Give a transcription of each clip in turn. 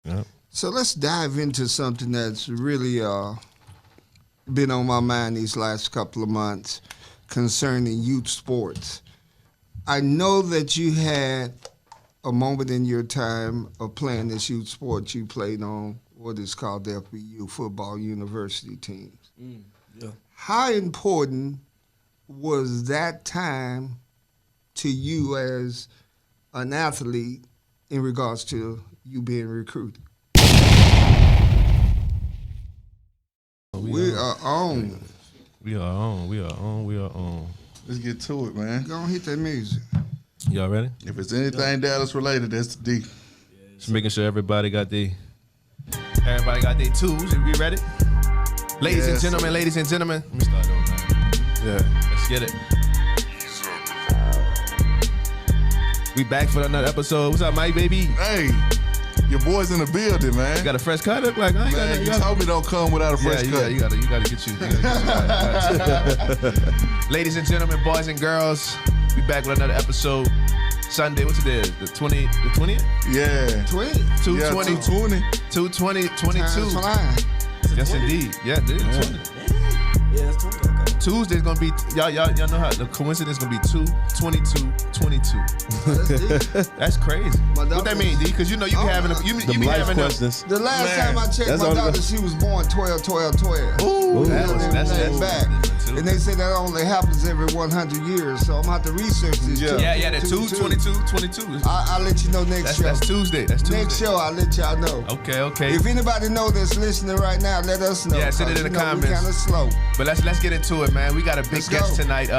Yep. So let's dive into something that's really been on my mind these last couple of months concerning youth sports. I know that you had a moment in your time of playing this youth sport. You played on what is called the FBU Football University teams. Yeah. How important was that time to you as an athlete in regards to you being recruited? We are on. We are on. Let's get to it, man. Go on, hit that music. Y'all ready? If it's anything Dallas related, that's the D. Just making sure everybody got their tools. You ready? Ladies and gentlemen, let me start over, man. Yeah. Let's get it. We back for another episode. What's up, Mike, baby? Hey, your boy's in the building, man. You got a fresh cut? Look like, Man, you told me don't come without a fresh cut. You gotta get you. Ladies and gentlemen, boys and girls, we back with another episode. Sunday, what's it is? The 20th? Yeah. 20. 220. 220, 22. Time's flying. Yes, indeed. Yeah, it is. 20. Yeah, it's 20. Okay. Tuesday's gonna be y'all know how the coincidence gonna be 2/22/22. That's crazy. What that mean, D? Because you know you be having you be having questions. The last time I checked That's my all daughter, she was born 12/12/12. Ooh, that's back. And they say that only happens every 100 years, so I'm gonna have to research this. Yeah, that 2/22/22. I'll let you know next show. That's Tuesday. Next show, I'll let y'all know. Okay. If anybody know that's listening right now, let us know. Yeah, send it in the comments. We kind of slow. But let's get into it, man. We got a big guest tonight.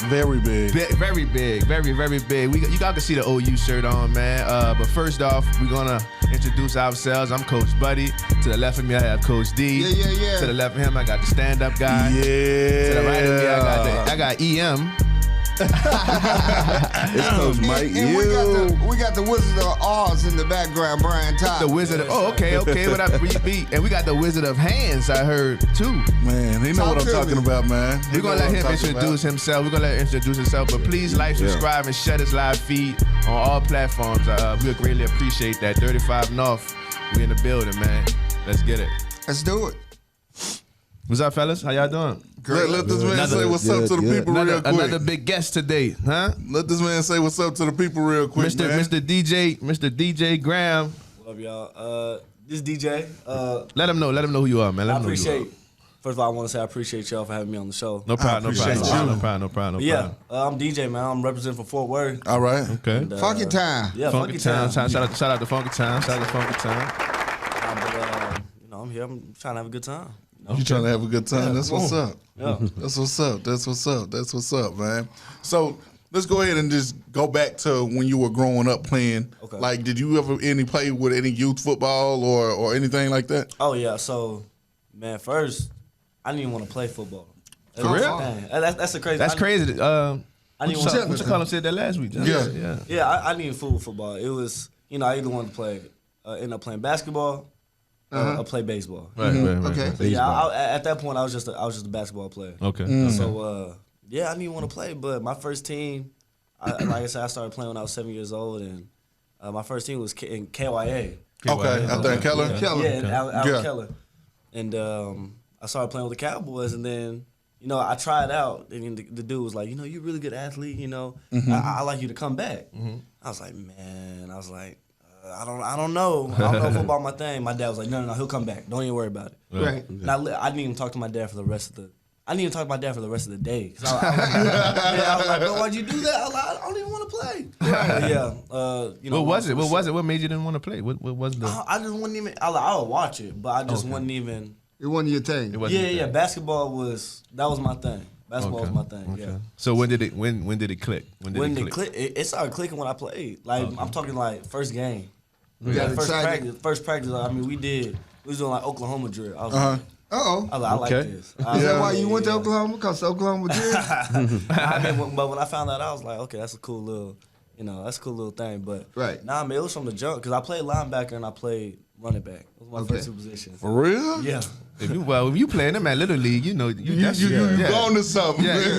Very big. Very big. Very big. You guys can see the OU shirt on, man. But first off, we're gonna introduce ourselves. I'm Coach Buddy. To the left of me, I have Coach D. Yeah. To the left of him, I got the stand-up guy. Yeah. To the right of me, I got EM. It's Coach Mike. And we got the Wizard of Oz in the background, Brian Todd. The Wizard of okay. What up, beat? And we got the Wizard of Hands. I heard too. Man, he know what I'm talking about, man. We're gonna let him introduce himself. But please like, subscribe, and share this live feed on all platforms. We'll greatly appreciate that. 35 North, we in the building, man. Let's get it. Let's do it. What's up, fellas? How y'all doing? Let this man say what's up to the people real quick. Another big guest today, huh? Let this man say what's up to the people real quick, man. Mr. DJ Graham. What up, y'all? This DJ. Let him know who you are, man. I appreciate. First of all, I want to say I appreciate y'all for having me on the show. No problem. Yeah, I'm DJ, man. I'm representing for Fort Worth. All right. Okay. And, Funky time. Yeah, Funky time. Shout out to Funky time. But I'm here. I'm trying to have a good time. You trying to have a good time? That's what's up. Yeah. That's what's up, man. So let's go ahead and just go back to when you were growing up playing. Okay. Like, did you ever play with any youth football or anything like that? Oh yeah. So, man, first I didn't even want to play football. For real? Dang. That's a crazy. That's crazy. I didn't want to. What you call him said that last week? Yeah. Yeah, I didn't even fool football. It was, I either wanted to play, end up playing basketball. Or play baseball. Right. Okay. So, yeah, at that point I was just a basketball player. Okay. So I didn't want to play, but my first team, like I said, I started playing when I was 7 years old, and my first team was in KYA. Okay, out there in Keller. Out Keller, and I started playing with the Cowboys, and then I tried out, and the dude was like, you're a really good athlete, I like you to come back. I was like, man, I don't know. I don't know football my thing. My dad was like, no, he'll come back. Don't even worry about it. Right. And I didn't even talk to my dad for the rest of the day. I was like, bro, why'd you do that? I was like, I don't even want to play. Right. Yeah. What was it? What made you didn't want to play? What was the? I just wasn't even. I would watch it, but I just wasn't even. It wasn't your thing. Yeah. Basketball was my thing. Basketball was my thing. Okay. Yeah. So when did it click? When did it click? It started clicking when I played. Like I'm talking like first game. Yeah, first practice. I mean, we was doing like Oklahoma drill. I was like, I like this. Is that why you went to Oklahoma? Because Oklahoma drill? But when I found that, I was like, okay, that's a cool little, that's a cool little thing. But right. Nah, man, it was from the jump because I played linebacker and I played running back. Those were my first two positions. For real? Yeah. If you playing them at Little League, you know you gone to something. That's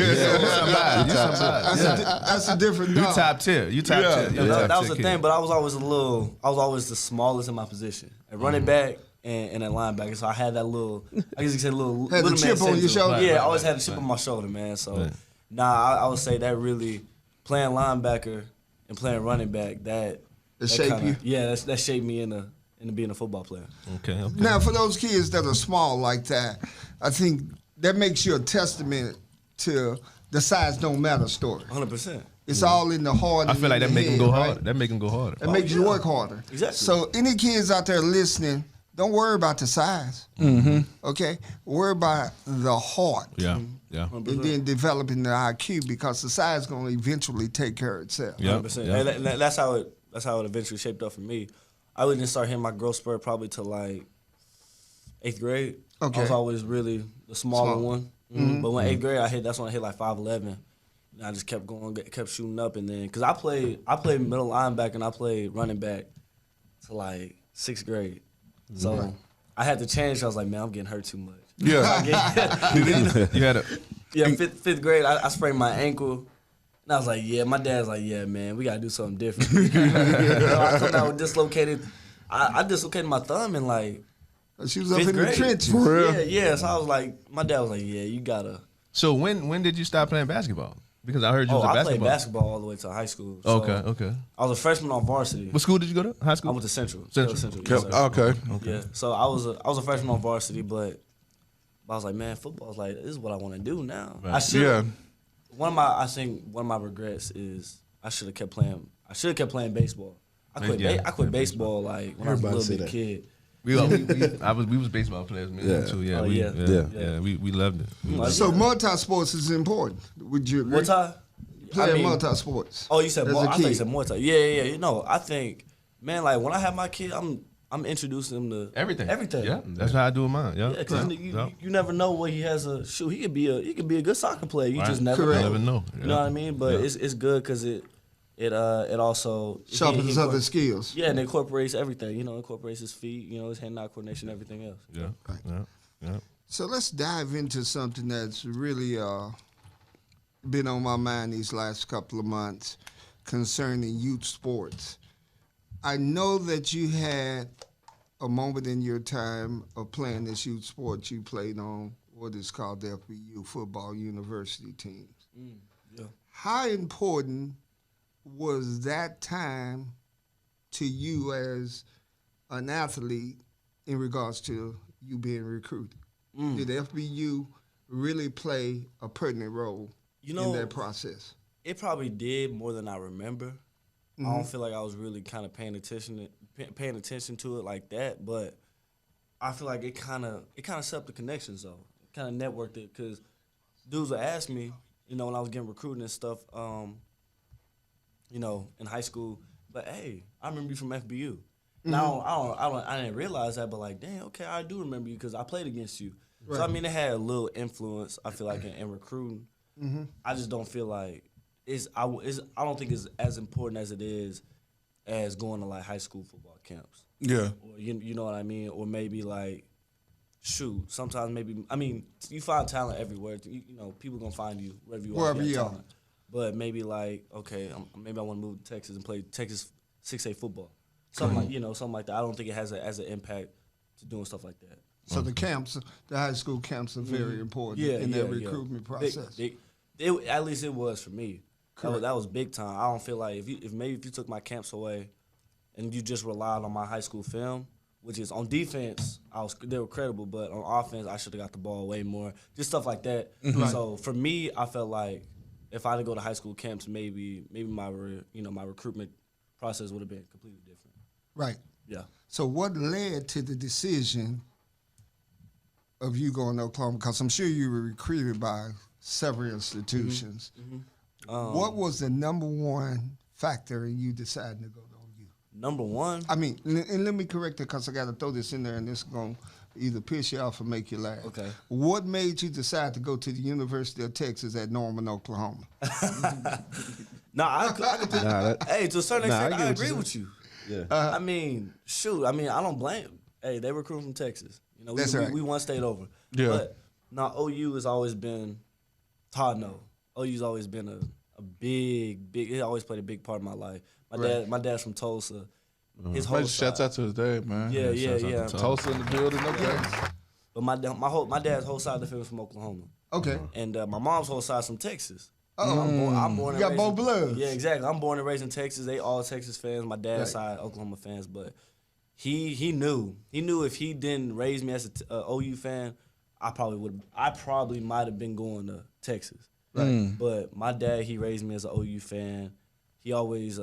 a different dog. You top tier. You top tier. That was the thing, but I was always the smallest in my position. At running back and at linebacker. So I had that little, I guess you could say little had little the chip on your shoulder? Yeah, I always had a chip on my shoulder, man. So I would say that really playing linebacker and playing running back, that shaped you? Yeah, that shaped me into being a football player. Okay. Now, for those kids that are small like that, I think that makes you a testament to the size don't matter story. 100%. It's all in the heart. I feel like that make them go harder. Right? That make them go harder. It makes you work harder. Exactly. So any kids out there listening, don't worry about the size. Okay? Worry about the heart. Yeah. And then developing the IQ, because the size is going to eventually take care of itself. Yeah. 100%. And that's how it eventually shaped up for me. I really didn't start hitting my growth spurt probably till like 8th grade. Okay. I was always really the smaller one. But when 8th grade that's when I hit like 5'11". And I just kept going, kept shooting up, and then because I played middle linebacker and I played running back to like 6th grade. So I had to change. I was like, man, I'm getting hurt too much. Yeah. You had a. Yeah, fifth grade, I sprained my ankle. And I was like, yeah, my dad's like, yeah, man, we got to do something different. I come out with dislocated. I dislocated my thumb in like She was up in grade. the trenches. For real? Yeah. So I was like, my dad was like, yeah, you got to. So when did you stop playing basketball? Because I heard you was a I basketball. played basketball all the way to high school. So Okay. I was a freshman on varsity. What school did you go to? High school? I went to Central. Central. Yes, sir. Okay. Yeah. So I was a freshman on varsity, but I was like, man, football's like, this is what I want to do now. Right. I should. Yeah. I think one of my regrets is I should have kept playing. I should have kept playing baseball. I quit baseball like when I was a little bit kid. We was baseball players, man. Too. Yeah. We loved it. So multi-sports is important. Would you agree? Playing multi-sports. Oh, you said as more. a I kid. thought you said multi. Yeah. You know, I think, man, like when I have my kid, I'm introducing him to Everything. Everything. Yeah. That's how I do with mine. Yeah. Yeah, because you never know what he has a shoot. He could be a good soccer player. You just never Correct. know. Never know. You know what I mean? But it's good because it also Sharpens other skills. Yeah, and it incorporates everything. You know, incorporates his feet. You know, his hand-eye coordination, everything else. Yeah. So let's dive into something that's really been on my mind these last couple of months concerning youth sports. I know that you had a moment in your time of playing this youth sport. You played on what is called the FBU Football University teams. Yeah. How important was that time to you as an athlete in regards to you being recruited? Did FBU really play a pertinent role in that process? It probably did more than I remember. I don't feel like I was really kind of paying attention to it like that, but I feel like it kind of set up the connections though. It kind of networked it because dudes would ask me, you know, when I was getting recruited and stuff, you know, in high school, but hey, I remember you from FBU. Now I didn't realize that, but like, dang, okay, I do remember you because I played against you. Right. So I mean, it had a little influence. I feel like in recruiting. I just don't feel like I don't think it's as important as it is as going to like high school football camps. Yeah. Or you know what I mean? Or maybe like, shoot, sometimes maybe, I mean, you find talent everywhere. You know, people gonna find you wherever you are. Talent. But maybe like, okay, maybe I want to move to Texas and play Texas 6A football. Something like that. I don't think it has an impact to doing stuff like that. So the camps, the high school camps are very important in that recruitment process. At least it was for me. That was big time. I don't feel like if you took my camps away and you just relied on my high school film, which is on defense, they were credible, but on offense, I should have got the ball way more. Just stuff like that. So for me, I felt like if I didn't go to high school camps, maybe my recruitment process would have been completely different. Right. Yeah. So what led to the decision of you going to Oklahoma? Because I'm sure you were recruited by several institutions. What was the number one factor in you deciding to go to OU? Number one? I mean, and let me correct it because I got to throw this in there and this is going to either piss you off or make you laugh. Okay. What made you decide to go to the University of Texas at Norman, Oklahoma? Hey, to a certain extent, I agree with you. I mean, shoot. I mean, I don't blame. Hey, they recruit from Texas. You know, That's right. we one state over. Yeah. But now OU has always been. Todd no. OU's always been a big. It always played a big part of my life. My dad's from Tulsa. His whole Shouts out to his dad, man. Yeah. Tulsa in the building, okay. But my dad's whole side of the family is from Oklahoma. Okay. And my mom's whole side's from Texas. Oh, I'm born and you got raised both in- bloods. Yeah, exactly. I'm born and raised in Texas. They all Texas fans. My dad's side Oklahoma fans. But he knew if he didn't raise me as a OU fan, I probably might have been going to Texas. Right. But my dad, he raised me as an OU fan. He always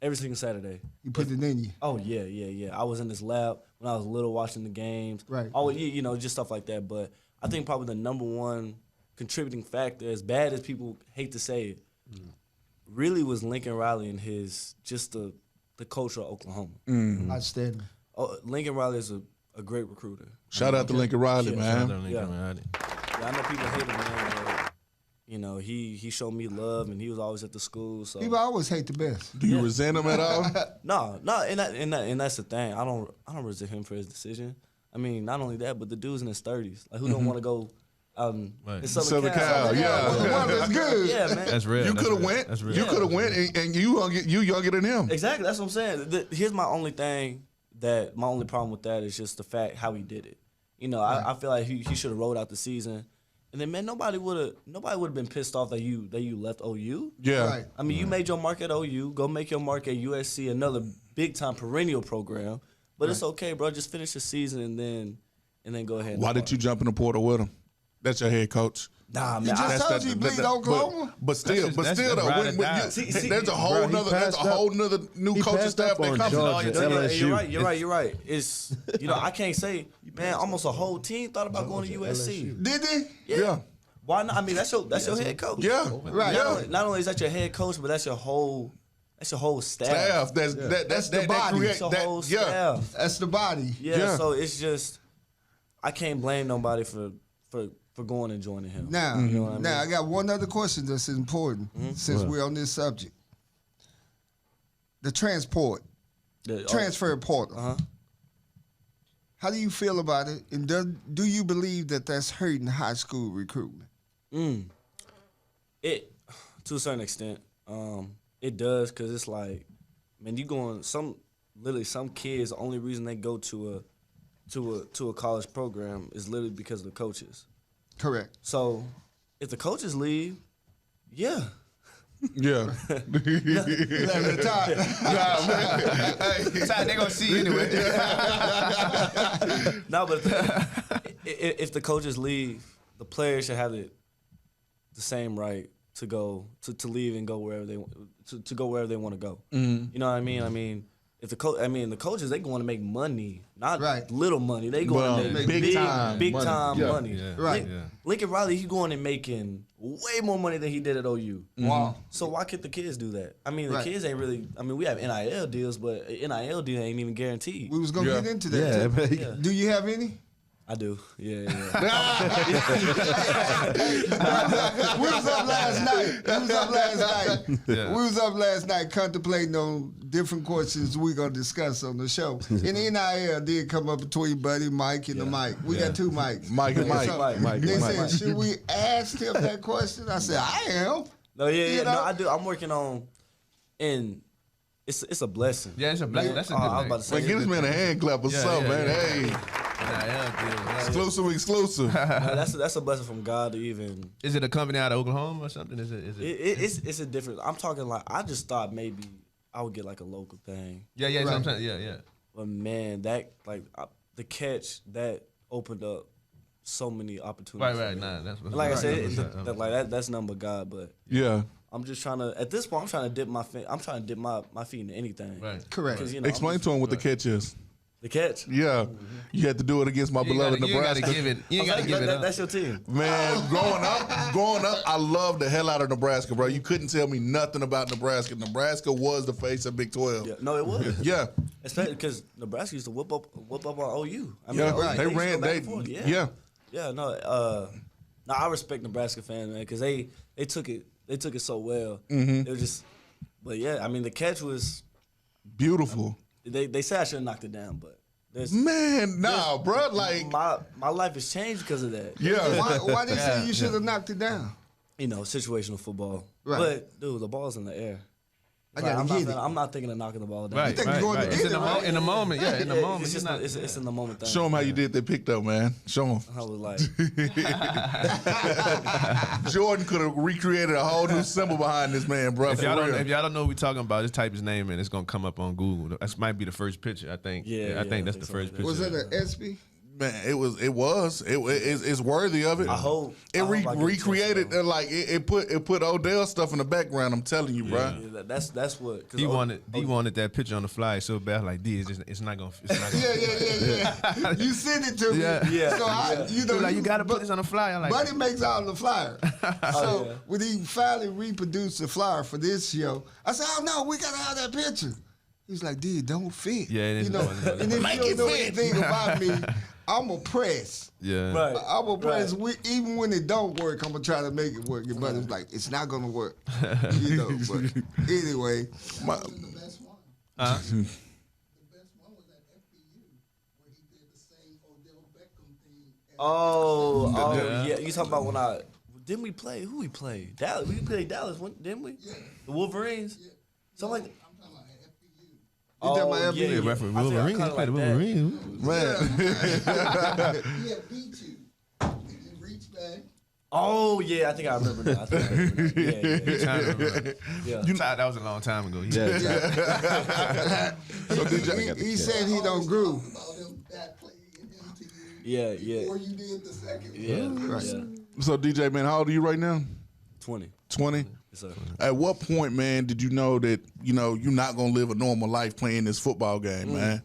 every single Saturday. You put it in you. Oh yeah. I was in this lab when I was little watching the games. Right. Always, just stuff like that. But I think probably the number one contributing factor, as bad as people hate to say it, really was Lincoln Riley and his the culture of Oklahoma. Outstanding. Oh, Lincoln Riley is a great recruiter. Shout out to Lincoln Riley, man. Yeah, I know people hate him, man. But, he showed me love, and he was always at the school. So People always hate the best. Do you resent him at all? no, and that's the thing. I don't resent him for his decision. I mean, not only that, but the dude's in his 30s. Like, who don't want to go out in Southern Cal, yeah. The weather's good. Yeah, man. That's real. You could have went. That's real. You could have went, and you younger than him. Exactly. That's what I'm saying. Here's my only problem with that is just the fact how he did it. I feel like he should have rolled out the season, and then man, nobody would have been pissed off that you left OU. Yeah. Right. I mean, you made your mark at OU. Go make your mark at USC, another big time perennial program. But it's okay, bro. Just finish the season and then go ahead. Why did you jump in the portal with him? That's your head coach. Nah, He man. just told you he bleed Oklahoma. But still, That's though, ride or die. there's a whole nother new coaching staff that comes. You're right. It's I can't say, man. Almost a whole team thought about going to USC. Did they? Yeah. Why not? I mean, that's your head coach. Yeah. Right. Not only is that your head coach, but that's your whole staff. Staff. That's the body. That's your whole staff. That's the body. Yeah. So it's just I can't blame nobody for going and joining him. Now, You know what I mean? I got one other question that's important since we're on this subject. The transfer portal. How do you feel about it? And do you believe that that's hurting high school recruitment? It to a certain extent, it does, because it's like, man, you going some kids, the only reason they go to a college program is literally because of the coaches. Correct. So if the coaches leave, yeah. Yeah. They gonna see you anyway. No, but if the coaches leave, the players should have the same right to go to leave and go wherever they to go wherever they want to go. You know what I mean? I mean, if the coaches, they going to make money, not little money. They going to make big time money. Yeah. Right. Lincoln Riley, he going and making way more money than he did at OU. Wow. So why can't the kids do that? I mean, the kids ain't really. I mean, we have NIL deals, but NIL deal ain't even guaranteed. We was going to get into that. Yeah, too. Do you have any? I do. Yeah. We was up last night. We was up last night contemplating on different questions we're going to discuss on the show. And NIL did come up between Buddy, Mike, and the Mike. We got two Mikes. Mike and Mike. So they said, should we ask him that question? I said, I am. No, You know? no, I do. I'm working on, and it's a blessing. Yeah, it's a blessing. That's a I was good about to say, Man, give this man a hand clap or something, man. Hey, exclusive. that's a blessing from God to even. Is it a company out of Oklahoma or something? Is it? It's a different. I'm talking like, I just thought maybe I would get like a local thing. Yeah. That's what I'm saying. Yeah. But man, that the catch that opened up so many opportunities. Right. Nah, that's what. And like I said, right. that's none but God. But Yeah. I'm just trying to. At this point, I'm trying to dip my feet into anything. Right. Correct. 'Cause, Explain to him what the catch is. the catch. Yeah. You had to do it against my beloved Nebraska. You ain't gotta give it up. That's your team. Man, growing up, I loved the hell out of Nebraska, bro. You couldn't tell me nothing about Nebraska. Nebraska was the face of Big 12. Yeah. No, it was. Yeah. Especially because Nebraska used to whoop up on OU. I mean, Yeah. OU, They used to ran. go back They and forth. yeah. Yeah, no, I respect Nebraska fans, man, because they took it so well. It was just, but yeah, I mean, the catch was Beautiful. They say I should have knocked it down, but Man, nah, bro. Like my life has changed because of that. yeah. Why they say you should have knocked it down? You know, situational football. Right. But dude, the ball's in the air. I gotta get it. I'm not thinking of knocking the ball down. Right, think you're going to It's get it, right? in the moment, yeah, in the moment. It's, He's just not- it's in the moment thing. Show him how you did that pick though, man. Show him. I was like, Jordan could have recreated a whole new symbol behind this man, bro. If y'all, for real. if y'all don't know what we're talking about, just type his name in. It's gonna come up on Google. That might be the first picture. I think. Yeah, I think that's I the think first so. picture. Was it an SB? Man, it's worthy of it. I hope It I hope I get a chance, recreated though. like it put Odell stuff in the background. I'm telling you, bro. Yeah, that's what. 'cause D wanted that picture on the fly so bad. Like D, it's not gonna. Yeah. You sent it to me. Yeah. So I, you know, Like you gotta put this on the fly. I'm like, Buddy makes all the flyer. So yeah. when he finally reproduced the flyer for this show, I said, "Oh no, we gotta have that picture." He's like, "D, don't fit." Yeah, it is. you know. No. And if Make you it don't know fit. anything about me, I'm a press. yeah. Right. I'm a press. Right. Even when it don't work, I'm gonna try to make it work. Your buddy's like, "It's not gonna work." You know. But anyway, My- The best one. Huh? The best one was at FBU where he did the same Odell Beckham thing. Yeah. You talking about when didn't we play? Who we played? Dallas. We played Dallas, didn't we? Yeah. The Wolverines. So like. I'm talking about at FBU. You talking about yeah, FBU? Yeah, referee I think I Wolverine. kinda He played the like that. Wolverine. man. He had beat you. And you reached back. Oh yeah, I think I remember that. Yeah. That was a long time ago. He said he don't groove. About him back playing him to you. Yeah. Before you did the second Yeah. one. Yeah. So DJ, man, how old are you right now? 20. 20. Yes, sir. At what point, man, did you know that you're not gonna live a normal life playing this football game, man?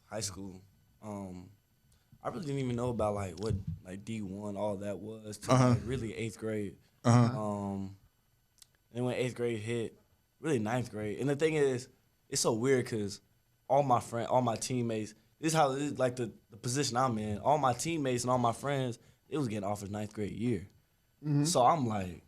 High school. I really didn't even know about what D1 all that was till really 8th grade. And when 8th grade hit, really 9th grade. And the thing is, it's so weird because all my teammates, this is how it is, like the position I'm in. All my teammates and all my friends, it was getting offers 9th grade year. So I'm like,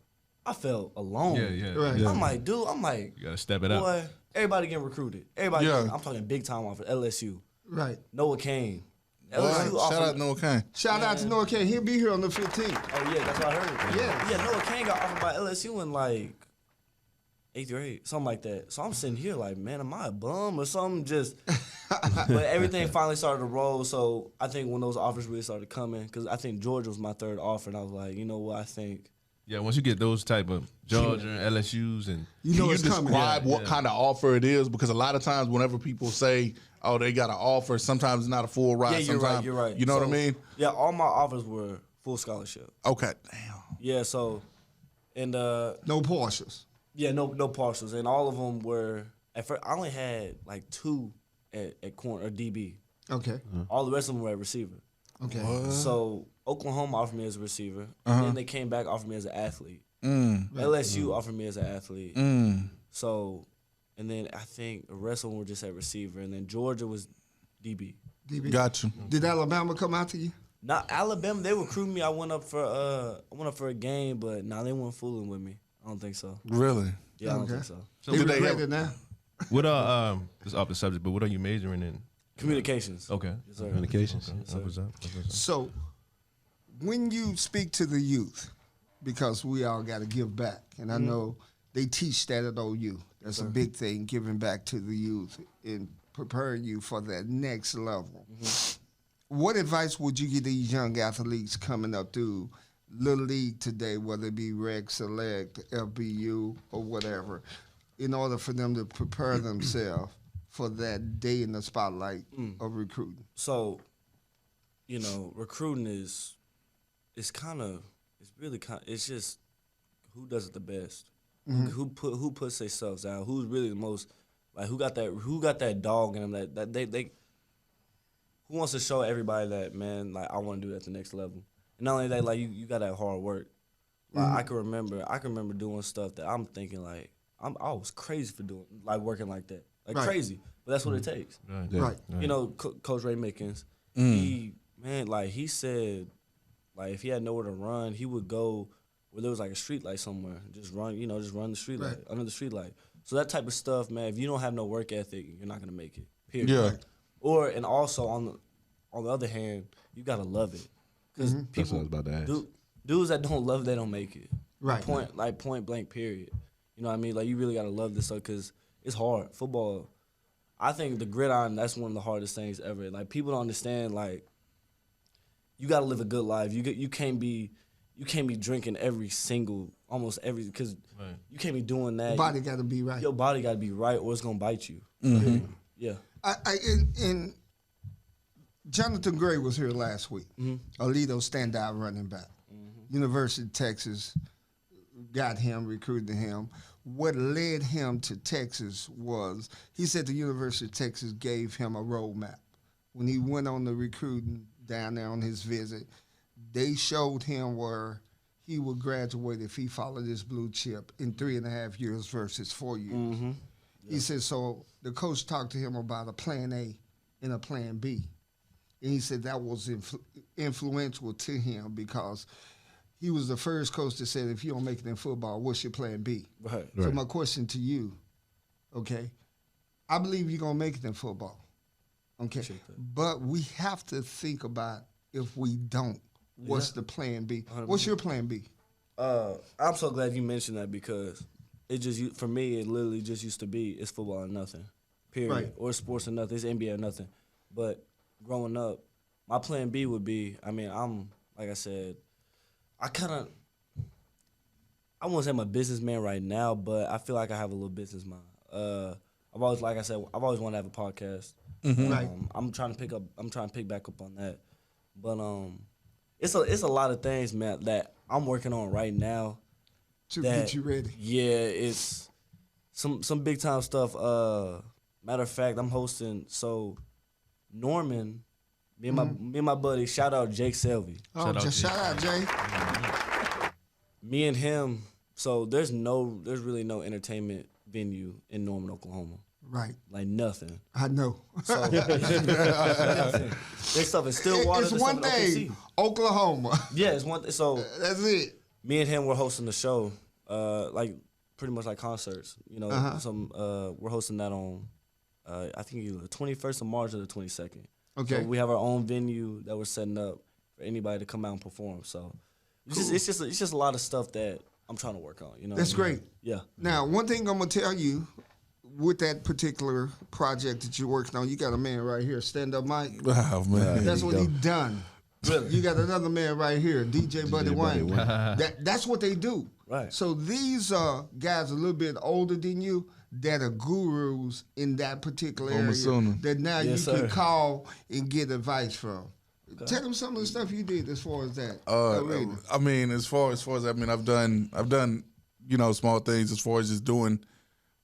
I felt alone. Yeah. Right. Yeah. I'm like, dude, You gotta step it up. boy, everybody getting recruited. Everybody, Yeah. I'm talking big time offers. LSU, Right. Noah Kane. Boy, LSU shout offered. out Noah Kane. Shout out to Noah K. He'll be here on the 15th. Oh yeah, that's what I heard. Yeah. Noah Kane got offered by LSU in 8th grade, something like that. So I'm sitting here like, man, am I a bum or something? Just, but everything finally started to roll. So I think when those offers really started coming, because I think Georgia was my third offer, and I was like, you know what, I think. Yeah, once you get those type of Georgia and LSU's and You Can know you it's coming. describe what kind of offer it is? Because a lot of times, whenever people say, "Oh, they got an offer," sometimes it's not a full ride. Yeah, you're right. sometimes- You're right. You know what I So, mean? Yeah, all my offers were full scholarship. Okay. Damn. Yeah, so, and No partials. yeah, no partials, and all of them were. At first, I only had 2 at corner or DB. Okay. All the rest of them were at receiver. Okay. So Oklahoma offered me as a receiver. Uh-huh. And then they came back offered me as an athlete. Mm. LSU offered me as an athlete. Mm. So, and then I think the rest of them were just at receiver. And then Georgia was DB. DB. Got you. Did Alabama come out to you? Not Alabama. They recruited me. I went up for a game, but they weren't fooling with me. I don't think so. Really? Yeah, I don't Okay. think so. So They did they regret have- it now. what this off the subject, but what are you majoring in? Communications. Okay. Yes, sir. Communications. Yes, sir. That was up. So, when you speak to the youth, because we all got to give back, and I know they teach that at OU. That's a big thing, giving back to the youth and preparing you for that next level. What advice would you give these young athletes coming up through Little League today, whether it be Rec Select, FBU, or whatever, in order for them to prepare themselves for that day in the spotlight of recruiting? So, recruiting is it's just who does it the best. Who puts themselves out? Who's really the most who got that dog in them that they who wants to show everybody that, man, I want to do it at the next level. And not only that, you got that hard work. I can remember doing stuff that I'm thinking I was crazy for doing, working like that. Right. Crazy. But that's what it takes. Right. You know, Coach Ray Mickens, he said, if he had nowhere to run, he would go where there was a street light somewhere, just run the street light, under the street light. So that type of stuff, man, if you don't have no work ethic, you're not gonna make it. Period. Yeah. And also on the other hand, you gotta love it. Because That's what I people, was about to ask. dudes that don't love, they don't make it. Right. Point blank. Period. You know what I mean? Like you really gotta love this stuff because it's hard. Football. I think the gridiron, that's one of the hardest things ever. Like people don't understand. Like you gotta live a good life. You can't be drinking almost every because you can't be doing that. Body got to be right. Your body got to be right, or it's gonna bite you. Yeah. And Jonathan Gray was here last week. Alito standout running back. University of Texas got him, recruited him. What led him to Texas was he said the University of Texas gave him a roadmap. When he went on the recruiting down there on his visit, they showed him where he would graduate if he followed this blue chip in 3.5 years versus 4 years. He said, so the coach talked to him about a plan A and a plan B. And he said that was influential to him because he was the first coach that said, if you don't make it in football, what's your plan B? Right. So my question to you, okay, I believe you're going to make it in football. Okay. But we have to think about if we don't, what's the plan B? 100%. What's your plan B? I'm so glad you mentioned that because it just, for me, it literally just used to be it's football and nothing, period. Right. Or sports and nothing. It's NBA or nothing. But growing up, my plan B would be, I'm, like I said, I won't say I'm a businessman right now, but I feel like I have a little business mind. I've always wanted to have a podcast. Right. I'm trying to pick back up on that. But it's a lot of things, man, that I'm working on right now. To get you ready. Yeah, it's some big time stuff. Matter of fact, I'm hosting Norman, me and my buddy, shout out Jake Selvey. Oh, shout out Jay. Me and him, so there's really no entertainment venue in Norman, Oklahoma. Right. Like nothing. I know. So nothing. This stuff is still water. It's one thing, Oklahoma. Yeah, it's one. So that's it. Me and him were hosting the show, like pretty much like concerts. You know, we're hosting that on, I think either the 21st of March or the 22nd. Okay. So we have our own venue that we're setting up for anybody to come out and perform. So it's just a lot of stuff that I'm trying to work on. You know. That's great. Yeah. Now, one thing I'm gonna tell you. With that particular project that you're working on, you got a man right here, Stand Up Mike. Oh, man. That's what he done. Really? You got another man right here, DJ Buddy Wayne. That's what they do. Right. So these guys a little bit older than you that are gurus in that particular area that now you can call and get advice from. Okay. Tell them some of the stuff you did as far as that. I've done small things as far as just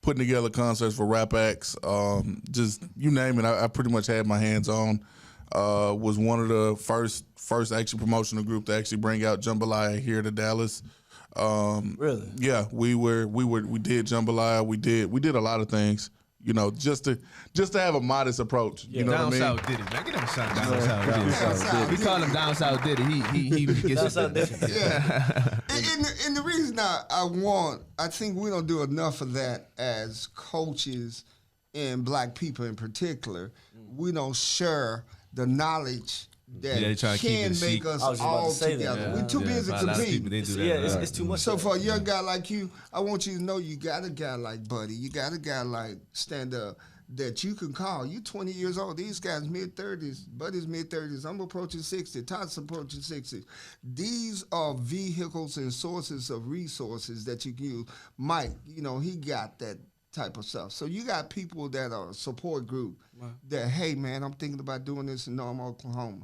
putting together concerts for rap acts, just you name it. I pretty much had my hands on. Was one of the first actually promotional group to actually bring out jambalaya here to Dallas. Really? Yeah, we did jambalaya. We did a lot of things. Just to have a modest approach. Yeah, you know down what I mean? south did it, man. Get him a shot. Down south did it. We call him down south did it. He gets it. Yeah. And the reason I think we don't do enough of that as coaches and black people in particular. We don't share the knowledge that can make us all together. We're too busy competing. It's too much. So for a young guy like you, I want you to know you got a guy like Buddy. You got a guy like Stand Up that you can call. You 20 years old. These guys mid-30s. Buddy's mid-30s. I'm approaching 60. Todd's approaching 60. These are vehicles and sources of resources that you can use. Mike, he got that type of stuff. So you got people that are a support group that, hey, man, I'm thinking about doing this in Norman, Oklahoma.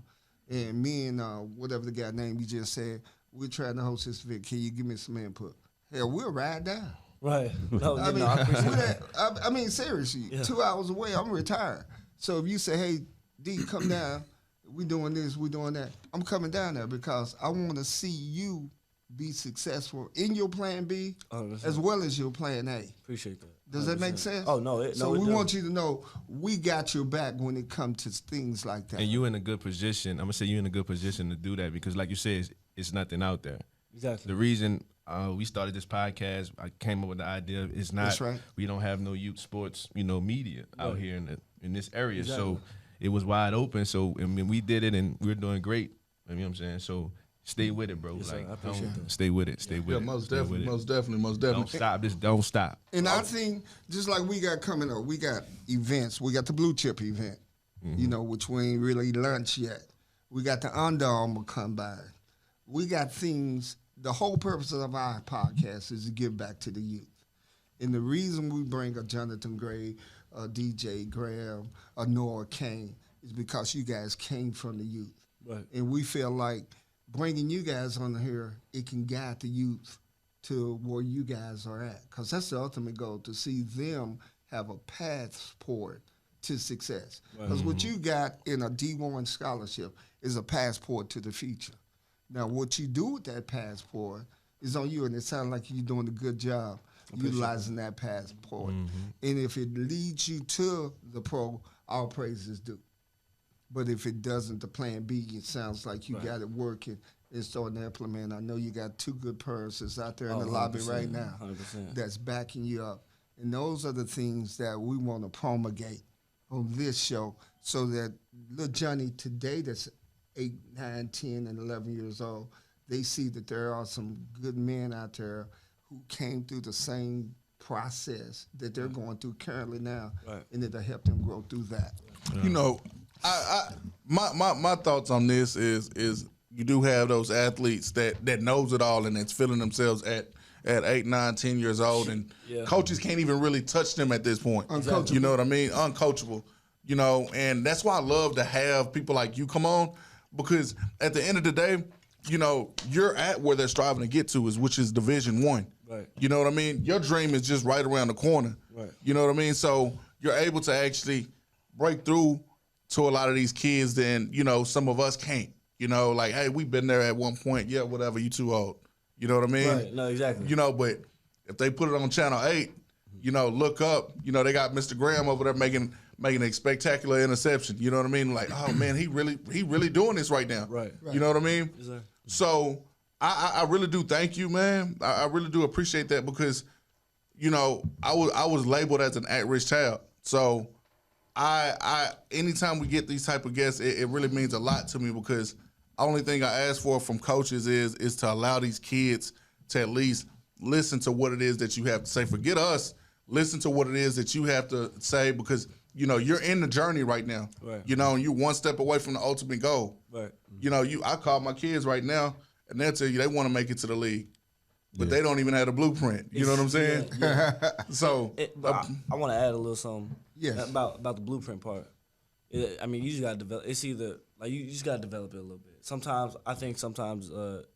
And me and whatever the guy name you just said, we're trying to host this event. Can you give me some input? Hell, we'll ride down. Right. I mean, seriously, 2 hours away, I'm retired. So if you say, hey, D, come down, we doing this, we doing that, I'm coming down there because I want to see you be successful in your plan B as well as your plan A. Appreciate that. 100%. Does that make sense? Oh, no. We want you to know we got your back when it comes to things like that. And you in a good position. I'm going to say you in a good position to do that because like you said, it's nothing out there. Exactly. The reason We started this podcast. I came up with the idea. It's not. That's right. We don't have no youth sports, media out here in this area. Exactly. So it was wide open. So I mean, we did it, and we're doing great. You know what I'm saying? So stay with it, bro. Yes, sir. Like, I appreciate that. stay with it. Stay with Yeah, it. most Stay with definitely, it. most definitely. Don't stop. Just don't stop. And I think just like we got coming up, we got events. We got the Blue Chip event, which we ain't really launched yet. We got the Under Armour combine. We got things. The whole purpose of our podcast is to give back to the youth. And the reason we bring a Jonathan Gray, a D.J. Graham, a Noah Kane is because you guys came from the youth. Right. And we feel like bringing you guys on here, it can guide the youth to where you guys are at. Because that's the ultimate goal, to see them have a passport to success. Because what you got in a D1 scholarship is a passport to the future. Now, what you do with that passport is on you, and it sounds like you're doing a good job utilizing that passport. And if it leads you to the pro, all praises due. But if it doesn't, the plan B, it sounds like you got it working and starting to implement. I know you got two good persons out there in the lobby right now 100%. that's backing you up. And those are the things that we want to promulgate on this show so that little Johnny today that's 8, 9, 10, and 11 years old, they see that there are some good men out there who came through the same process that they're going through currently now, and it'll help them grow through that. You know, my thoughts on this is you do have those athletes that knows it all and that's feeling themselves at 8, 9, 10 years old, and coaches can't even really touch them at this point. Uncoachable. You know what I mean? Uncoachable. You know, and that's why I love to have people like you come on, because at the end of the day, you know, you're at where they're striving to get to, which is Division I. Right. You know what I mean? Your dream is just right around the corner. Right. You know what I mean? So you're able to actually break through to a lot of these kids than, some of us can't. You know, like, hey, we've been there at one point. Yeah, whatever, you too old. You know what I mean? Right. No, exactly. But if they put it on Channel 8, look up, they got Mr. Graham over there making a spectacular interception. You know what I mean? Like, oh man, he really doing this right now. Right. You know what I mean? Yes, sir. So I really do thank you, man. I really do appreciate that because, I was labeled as an at-risk child. So I anytime we get these type of guests, it really means a lot to me because the only thing I ask for from coaches is to allow these kids to at least listen to what it is that you have to say. Forget us. Listen to what it is that you have to say because, you're in the journey right now. Right. And you're one step away from the ultimate goal. Right. I call my kids right now, and they'll tell you they want to make it to the league, but they don't even have a blueprint. You know what I'm saying? Yeah. So, I want to add a little something. Yes. About the blueprint part. You just got to develop. It's either like you just got to develop it a little bit. Sometimes it's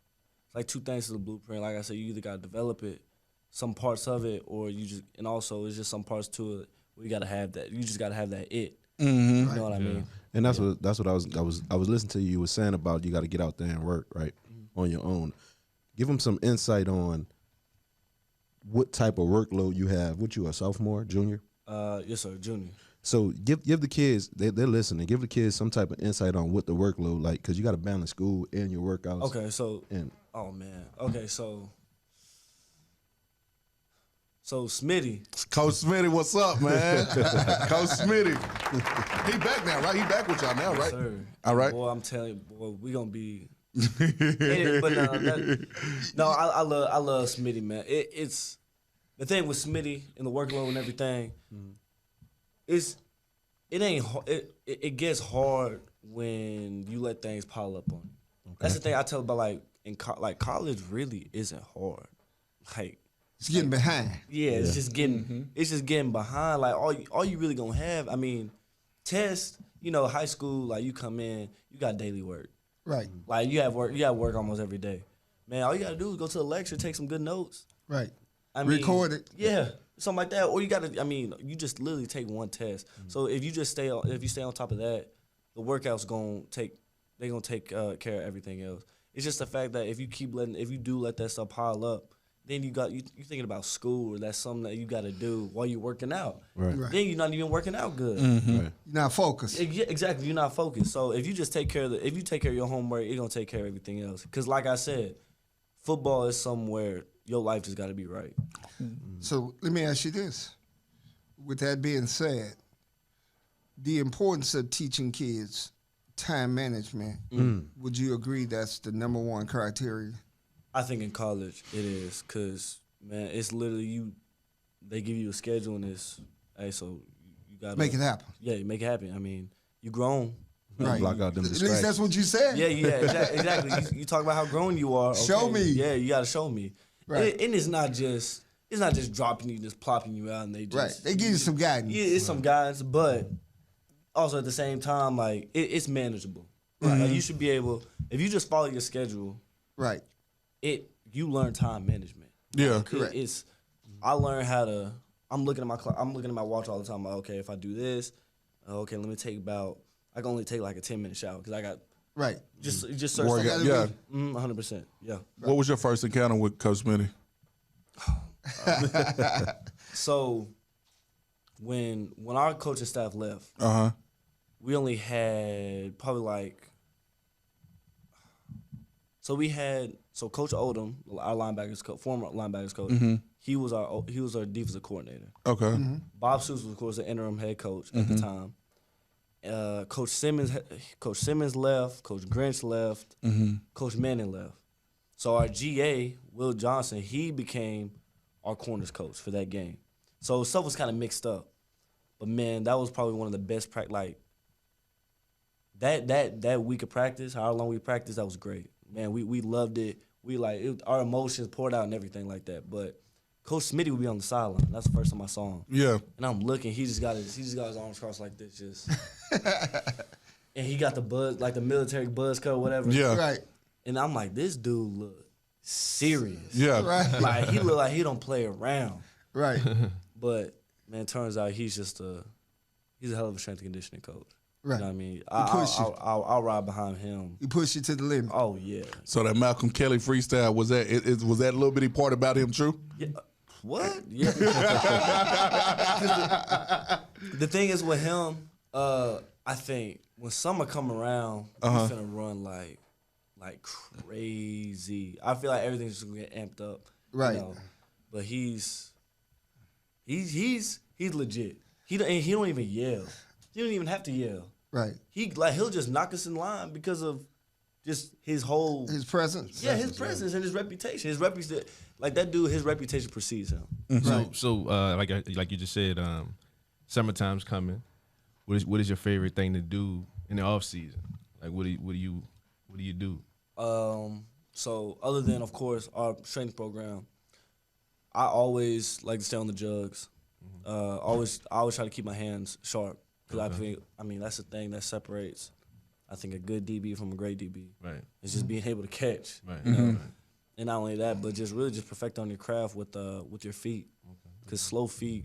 like two things to the blueprint. Like I said, you either got to develop it, some parts of it, or and also it's just some parts to it where you got to have that. You just got to have that it. mm-hmm. You know what I mean? And that's what I was listening to you was saying about you got to get out there and work right on your own. Give them some insight on what type of workload you have. What you a sophomore, junior? Yes, sir, junior. So give the kids they're listening. Give the kids some type of insight on what the workload like because you got to balance school and your workouts. Okay, so and So Smitty. Coach Smitty, what's up, man? Coach Smitty. He back now, right? He back with y'all now, right? Yes, sir. All right. Boy, I'm telling you, boy, we gonna be. But I love Smitty, man. It's the thing with Smitty and the workload and everything. It gets hard when you let things pile up on you. Okay. That's the thing I tell about college really isn't hard. Like. It's getting behind. Yeah, it's just getting behind. Like all you really gonna have. I mean, tests. High school. Like you come in, you got daily work. Right. Like you have work almost every day. Man, all you gotta do is go to the lecture, take some good notes. Right. Record it. Yeah, something like that. Or you gotta. You just literally take one test. So if you stay on top of that, the workout's gonna take care of everything else. It's just the fact that if you do let that stuff pile up. Then you thinking about school, or that's something that you got to do while you're working out. Right. Then you're not even working out good. Mm-hmm. Right. You're not focused. Yeah, exactly. You're not focused. So if you just take care of your homework, it's gonna take care of everything else. Because like I said, football is somewhere your life just got to be right. So let me ask you this. With that being said, the importance of teaching kids time management, would you agree that's the number one criteria? I think in college it is, cause man, it's literally they give you a schedule and it's, hey, so you gotta Make it happen. Yeah, you make it happen. I mean, you grown. Right. Block out them At least that's distractions. what you said. Yeah, exactly. You talk about how grown you are. Okay? Show me. Yeah, you gotta show me. Right. And it's not just dropping you, just plopping you out, and they just Right. They give you some guidance. Yeah, it's some guidance, but also at the same time, like it's manageable. Right. Like you should be able, if you just follow your schedule, Right. you learn time management. Yeah. Like, Correct. I learned how to. I'm looking at my watch all the time. Like, okay, if I do this, okay, let me take about. I can only take like a 10-minute shower because I got Right. just search. Workout, something. yeah. 100%. Yeah. What was your first encounter with Coach Smitty? So when our coaching staff left, we only had probably like. So Coach Odom, our linebackers coach, former linebackers coach, he was our defensive coordinator. Okay. Bob Seuss was, of course, the interim head coach at the time. Coach Simmons left. Coach Grinch left. Coach Manning left. So our GA, Will Johnson, he became our corners coach for that game. So stuff was kind of mixed up, but man, that was probably one of the best like that week of practice. How long we practiced, that was great. Man, we loved it. Our emotions poured out and everything like that. But Coach Smitty would be on the sideline. That's the first time I saw him. Yeah. And I'm looking. He just got his arms crossed like this, just. And he got the buzz, like the military buzz cut or whatever. Yeah. Right. And I'm like, this dude look serious. Yeah. Right. Like he look like he don't play around. Right. But man, turns out he's a hell of a strength and conditioning coach. Right. You know what I mean? push you. I'll ride behind him. He pushed you to the limit. Oh yeah. So that Malcolm Kelly freestyle, was that little bitty part about him true? Yeah. What? Yeah. The thing is with him, I think when summer come around, he's gonna run like crazy. I feel like everything's just gonna get amped up. Right. You know? But he's legit. He don't even yell. He don't even have to yell. Right. He'll just knock us in line because of just his whole His presence. yeah, his presence and his reputation. His reputation, like that dude, his reputation precedes him. So like you just said, summertime's coming. What is your favorite thing to do in the off season? Like what do you do? So other than of course our strength program, I always like to stay on the jugs. I always try to keep my hands sharp because I mean that's the thing that separates. I think a good DB from a great DB. Right. It's just being able to catch. Right. You know? And not only that, but just really just perfect on your craft with your feet. Because slow feet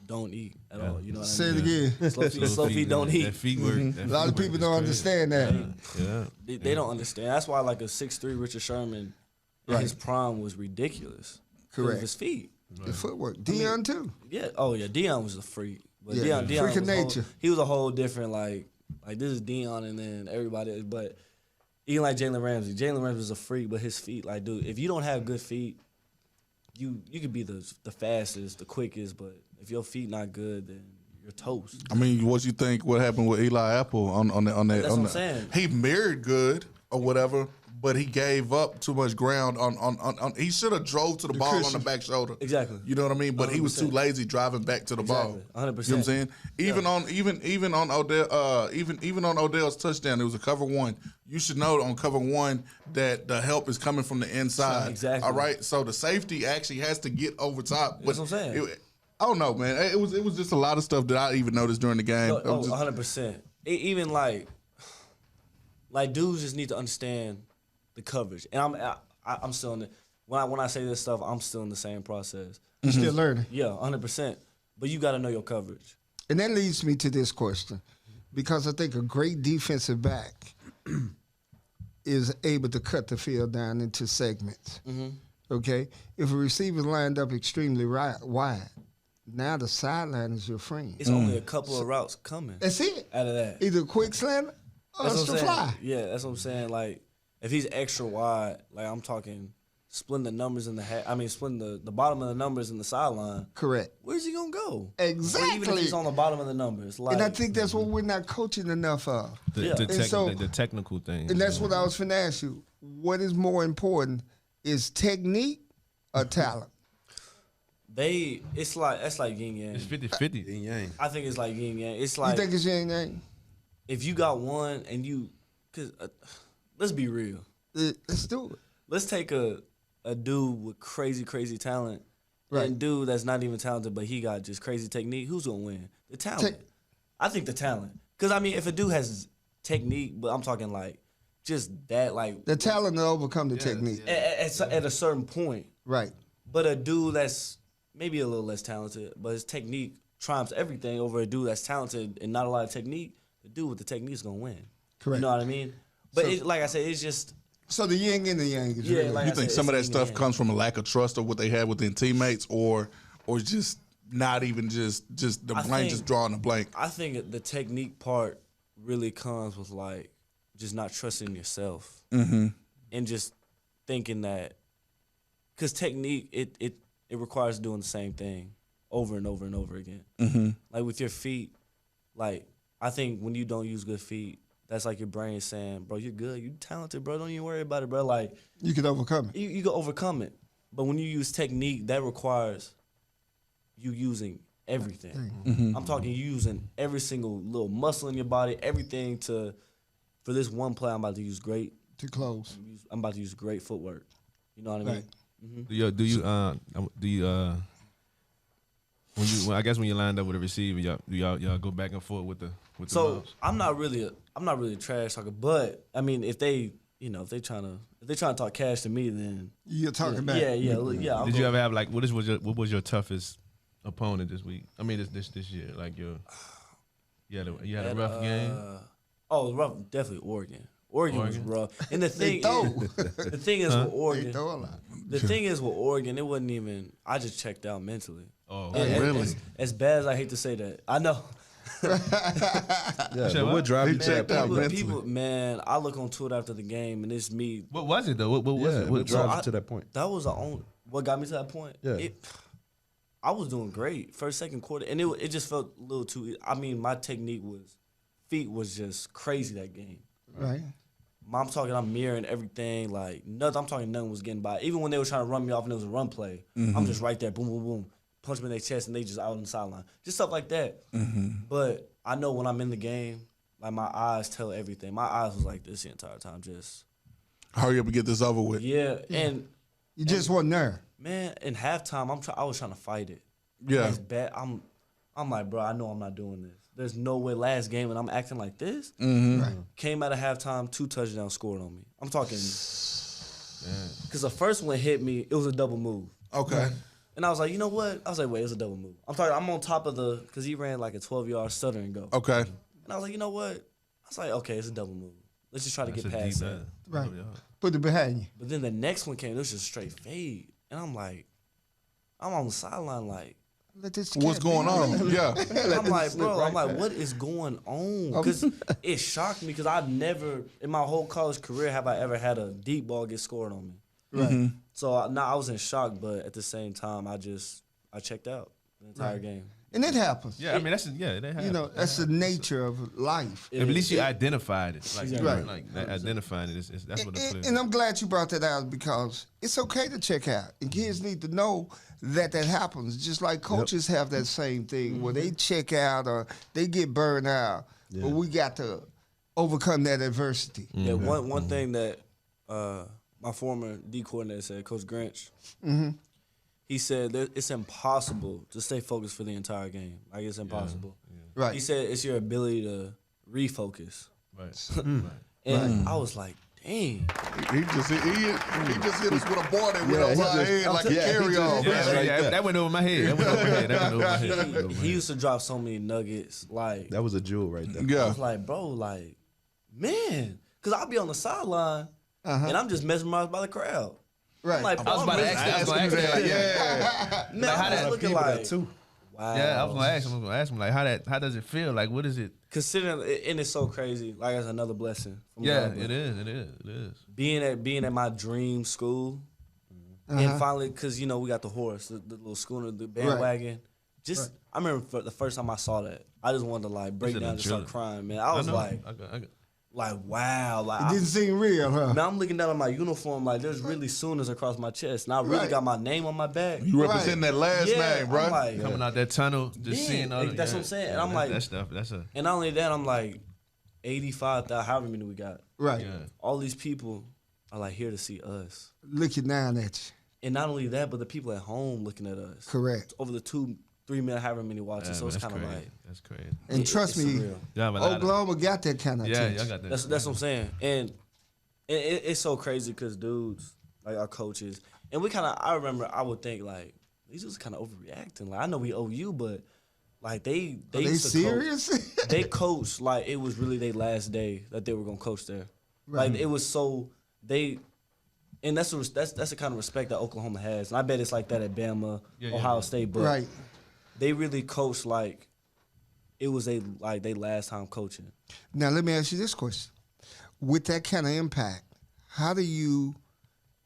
don't eat at all. You know what Say I it mean? again. Slow feet don't eat. That feet work. A lot of people don't understand that. Yeah. They don't understand. That's why like a 6'3" Richard Sherman, in his prime was ridiculous. 'Cause of Correct. his feet. The footwork. Deion too. Yeah. Oh yeah. Deion was a freak. But Yeah. Deion Freak of was nature. he was a whole different like this is Deion and then everybody. But even like Jalen Ramsey. Jalen Ramsey was a freak, but his feet, like dude, if you don't have good feet, you could be the fastest, the quickest, but if your feet not good, then you're toast. I mean, what you think? What happened with Eli Apple on that? That's what I'm saying. He married good or whatever, but he gave up too much ground on he should have drove to the ball on the back shoulder. Exactly. You know what I mean? But he was too 100%. lazy driving back to the ball. Exactly. 100%. You know what I'm saying? Even on Odell, even on Odell's touchdown, it was a cover one. You should know on cover one that the help is coming from the inside. Exactly. All right. So the safety actually has to get over top. That's what I'm saying. I don't know, man. It was just a lot of stuff that I even noticed during the game. No, 100%. Even like dudes just need to understand the coverage. And I'm still in the when I say this stuff, I'm still in the same process. You're still learning. Yeah, 100%. But you got to know your coverage. And that leads me to this question, because I think a great defensive back is able to cut the field down into segments. Okay? If a receiver's lined up extremely wide, now the sideline is your friend. It's only a couple of routes coming That's it. out of that. Either a quick slant or That's it's what the I'm saying. fly. Yeah, that's what I'm saying. Like, if he's extra wide, like I'm talking splitting the numbers in splitting the bottom of the numbers in the sideline. Correct. Where's he gonna go? Exactly. Or even if he's on the bottom of the numbers, like, And I think that's what we're not coaching enough of. The technical thing. And that's what I was finna ask you. What is more important, is technique or talent? It's like yin yang. It's 50-50. Yin yang. I think it's like yin yang. It's like, You think it's yin yang? if you got one and cause let's be real. Let's do it. Let's take a dude with crazy talent, Right. and dude that's not even talented, but he got just crazy technique. Who's gonna win? The talent. I think the talent. Cause I mean, if a dude has technique, but I'm talking like just that, like The talent to overcome the technique. at a certain point. Right. But a dude that's maybe a little less talented, but his technique trumps everything over a dude that's talented and not a lot of technique. The dude with the technique is gonna win. Correct. You know what I mean? But So- like I said, it's just So the yin and the yang is Yeah, really like You I think said, some of that it's stuff yin-yang. comes from a lack of trust of what they had within teammates, or just not even just the I brain think- just drawing a blank? I think the technique part really comes with like just not trusting yourself and just thinking that, because technique it requires doing the same thing over and over and over again. Like with your feet, like I think when you don't use good feet, that's like your brain saying, bro, you're good, you talented, bro, don't even worry about it, bro. Like You can overcome it. you can overcome it. But when you use technique, that requires you using everything. I'm talking you using every single little muscle in your body, everything for this one play. I'm about to use great. To close. I'm about to use great footwork. You know what I mean? Right. Do you when I guess when you lined up with a receiver, y'all go back and forth with the So mobs? I'm not really a trash talker, but I mean if they trying to talk cash to me, then You're talking back. yeah. I'll Did go- you ever have like what was your toughest opponent this week? I mean this year, like you had a rough game. Oh, it was rough. Definitely Oregon. Oregon was rough. And the They thing throw. the thing is with They Oregon, throw a lot. the thing is with Oregon, it wasn't even. I just checked out mentally. Oh, And as bad as I hate to say that, I know. Yeah, Shit, but what? what drive you checked checked out out? People, man, I look on Twitter after the game, and it's me. what was it though? What was Yeah, it? what What, drives I- you to that point? That was the only. What got me to that point? Yeah. I was doing great first, second quarter, and it just felt a little too. I mean, my feet was just crazy that game. Right. I'm talking, I'm mirroring everything. Like nothing. I'm talking, nothing was getting by. Even when they were trying to run me off and it was a run play, I'm just right there, boom, boom, boom, punch them in their chest, and they just out on the sideline, just stuff like that. But I know when I'm in the game, like my eyes tell everything. My eyes was like this the entire time, just Hurry up and get this over with. yeah. And You just wasn't there. man, in halftime, I was trying to fight it. Yeah. It's bad. I'm like, bro, I know I'm not doing this. There's no way last game and I'm acting like this. Right. Came out of halftime, 2 touchdowns scored on me. I'm talking, because the first one hit me, it was a double move. Okay. And I was like, you know what? I was like, wait, it's a double move. I'm on top of because he ran like a 12-yard stutter and go. Okay. And I was like, you know what? I was like, okay, it's a double move. Let's just try to That's get a past deep that. dive. Right. Oh, yeah. Put it behind you. But then the next one came, it was just straight fade. And I'm like, I'm on the sideline like, Let this What's cat going be. on? Yeah. I'm like, bro, what is going on? Because it shocked me because I never, in my whole college career, have I ever had a deep ball get scored on me. Right. So I was in shock, but at the same time, I checked out the entire game. And it happens. Yeah, I mean that happens. You know, that's the nature of life. At least you identified it. Like, Exactly. Right. like identifying it. That's what the player. And I'm glad you brought that out because it's okay to check out. And kids need to know that happens. Just like coaches have that same thing where they check out or they get burned out. Yeah. But we got to overcome that adversity. Yeah, one thing that my former D coordinator said, Coach Grinch, he said that it's impossible to stay focused for the entire game. Like it's impossible. Right. He said it's your ability to refocus. Right. And I was like, dang. He just hit us with a ball that went Yeah, he over our just- head like a yeah, he carry on. just- Yeah, that went over my head. That went over my head. He used to drop so many nuggets. Like That was a jewel right there. I Yeah. was like, bro, like, man, because I'll be on the sideline and I'm just mesmerized by the crowd. Right. I'm like, I was about to ask that. Yeah. man, how I'm that just looking like, too. wow. Yeah, I was gonna ask him like how does it feel? Like what is it? Considering, and it's so crazy. Like it's another blessing. From Yeah, God, but it is. being at my dream school And finally, because, you know, we got the horse, the little schooner, the bandwagon. I remember for the first time I saw that, I just wanted to, like, break down and start crying, man. I was like, wow. Like, it didn't seem real, huh? Now I'm looking down at my uniform, like, there's really Sooners across my chest. And I really got my name on my back. You represent that last name, bro. Like, coming out that tunnel, just seeing all that's what I'm saying. And I'm like, that stuff. And not only that, I'm like, 85,000, however many we got. Right. Yeah. All these people are, like, here to see us. Looking down at you. And not only that, but the people at home looking at us. Correct. Over the 2-3 minute, however many watches. So it's kind of like. That's crazy. And trust me, Oklahoma got that kind of attention. Y'all got that. That's what I'm saying. And it's so crazy because dudes, like our coaches, and we kind of, I remember I would think, like, these dudes kind of overreacting. Like, I know we owe you, but, like, they used to serious? Coach, they coached like it was really their last day that they were going to coach there. Right. Like, it was so, and that's the kind of respect that Oklahoma has. And I bet it's like that at Bama, Ohio State. But they really coached like it was their last time coaching. Now, let me ask you this question. With that kind of impact, how do you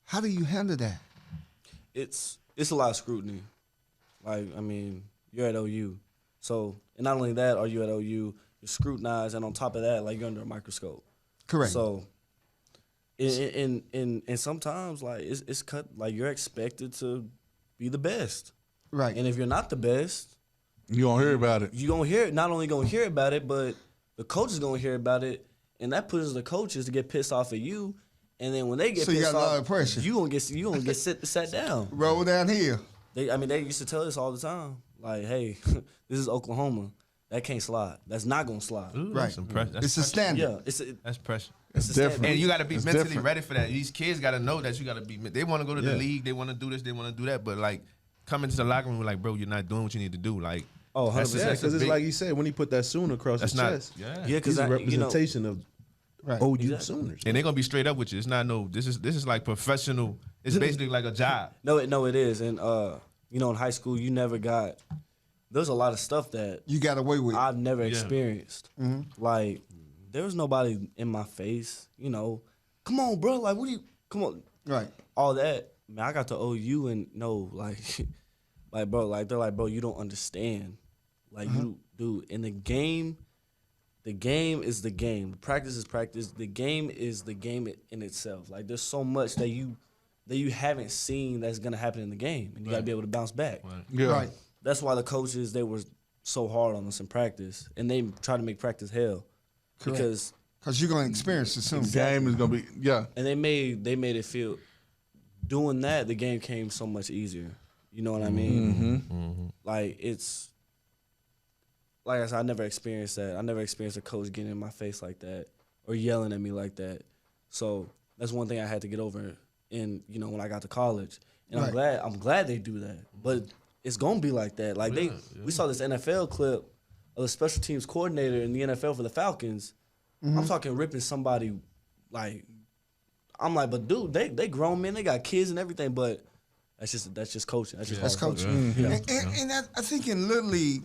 handle that? It's a lot of scrutiny. Like, I mean, you're at OU. So, and not only that, are you at OU, you're scrutinized, and on top of that, like, you're under a microscope. Correct. So, and sometimes, like, it's cut, like, you're expected to be the best. Right. And if you're not the best, you gonna hear about it. You gonna hear it. Not only gonna hear about it, but the coach is gonna hear about it, and that pushes the coaches to get pissed off at you. And then when they get pissed you got a off, lot of pressure. You gonna get sat down. Roll down here. They used to tell us all the time, like, hey, this is Oklahoma. That can't slide. That's not gonna slide. Ooh, Right. It's a standard. Yeah, that's pressure. It's different. And you got to be It's mentally different. ready for that. These kids got to know that you got to be. They want to go to the league. They want to do this. They want to do that. But like, come into the locker room, like, bro, you're not doing what you need to do. Like, 100%. Yeah, because it's like you said, when he put that Soon across his chest, Yeah, he's because a representation of OU Exactly. Sooners. and they're gonna be straight up with you. It's not no. This is like professional. It's basically like a job. No, it is. And you know, in high school, you never got. There's a lot of stuff that You got away with. I've never experienced. Like, there was nobody in my face. You know, come on, bro. Like, what do you? Come on. Right. All that. Man, I got to OU and no, like, like, bro, like, they're like, bro, you don't understand. Like, you, dude, in the game is the game. Practice is practice. The game is the game in itself. Like, there's so much that you haven't seen that's gonna happen in the game, and you gotta be able to bounce back. Yeah. Right. That's why the coaches, they were so hard on us in practice, and they try to make practice hell. Correct. Because you're going to experience it soon. The game is gonna be and they made it feel, doing that, the game came so much easier. You know what I mean? Like, it's, like I said, I never experienced that. I never experienced a coach getting in my face like that or yelling at me like that. So that's one thing I had to get over in, you know, when I got to college. And I'm glad they do that. But it's gonna be like that. Like, we saw this NFL clip of the special teams coordinator in the NFL for the Falcons. I'm talking ripping somebody, like, I'm like, but dude, they grown men, they got kids and everything, but that's just coaching. That's coaching. Yeah. And I think in Little League,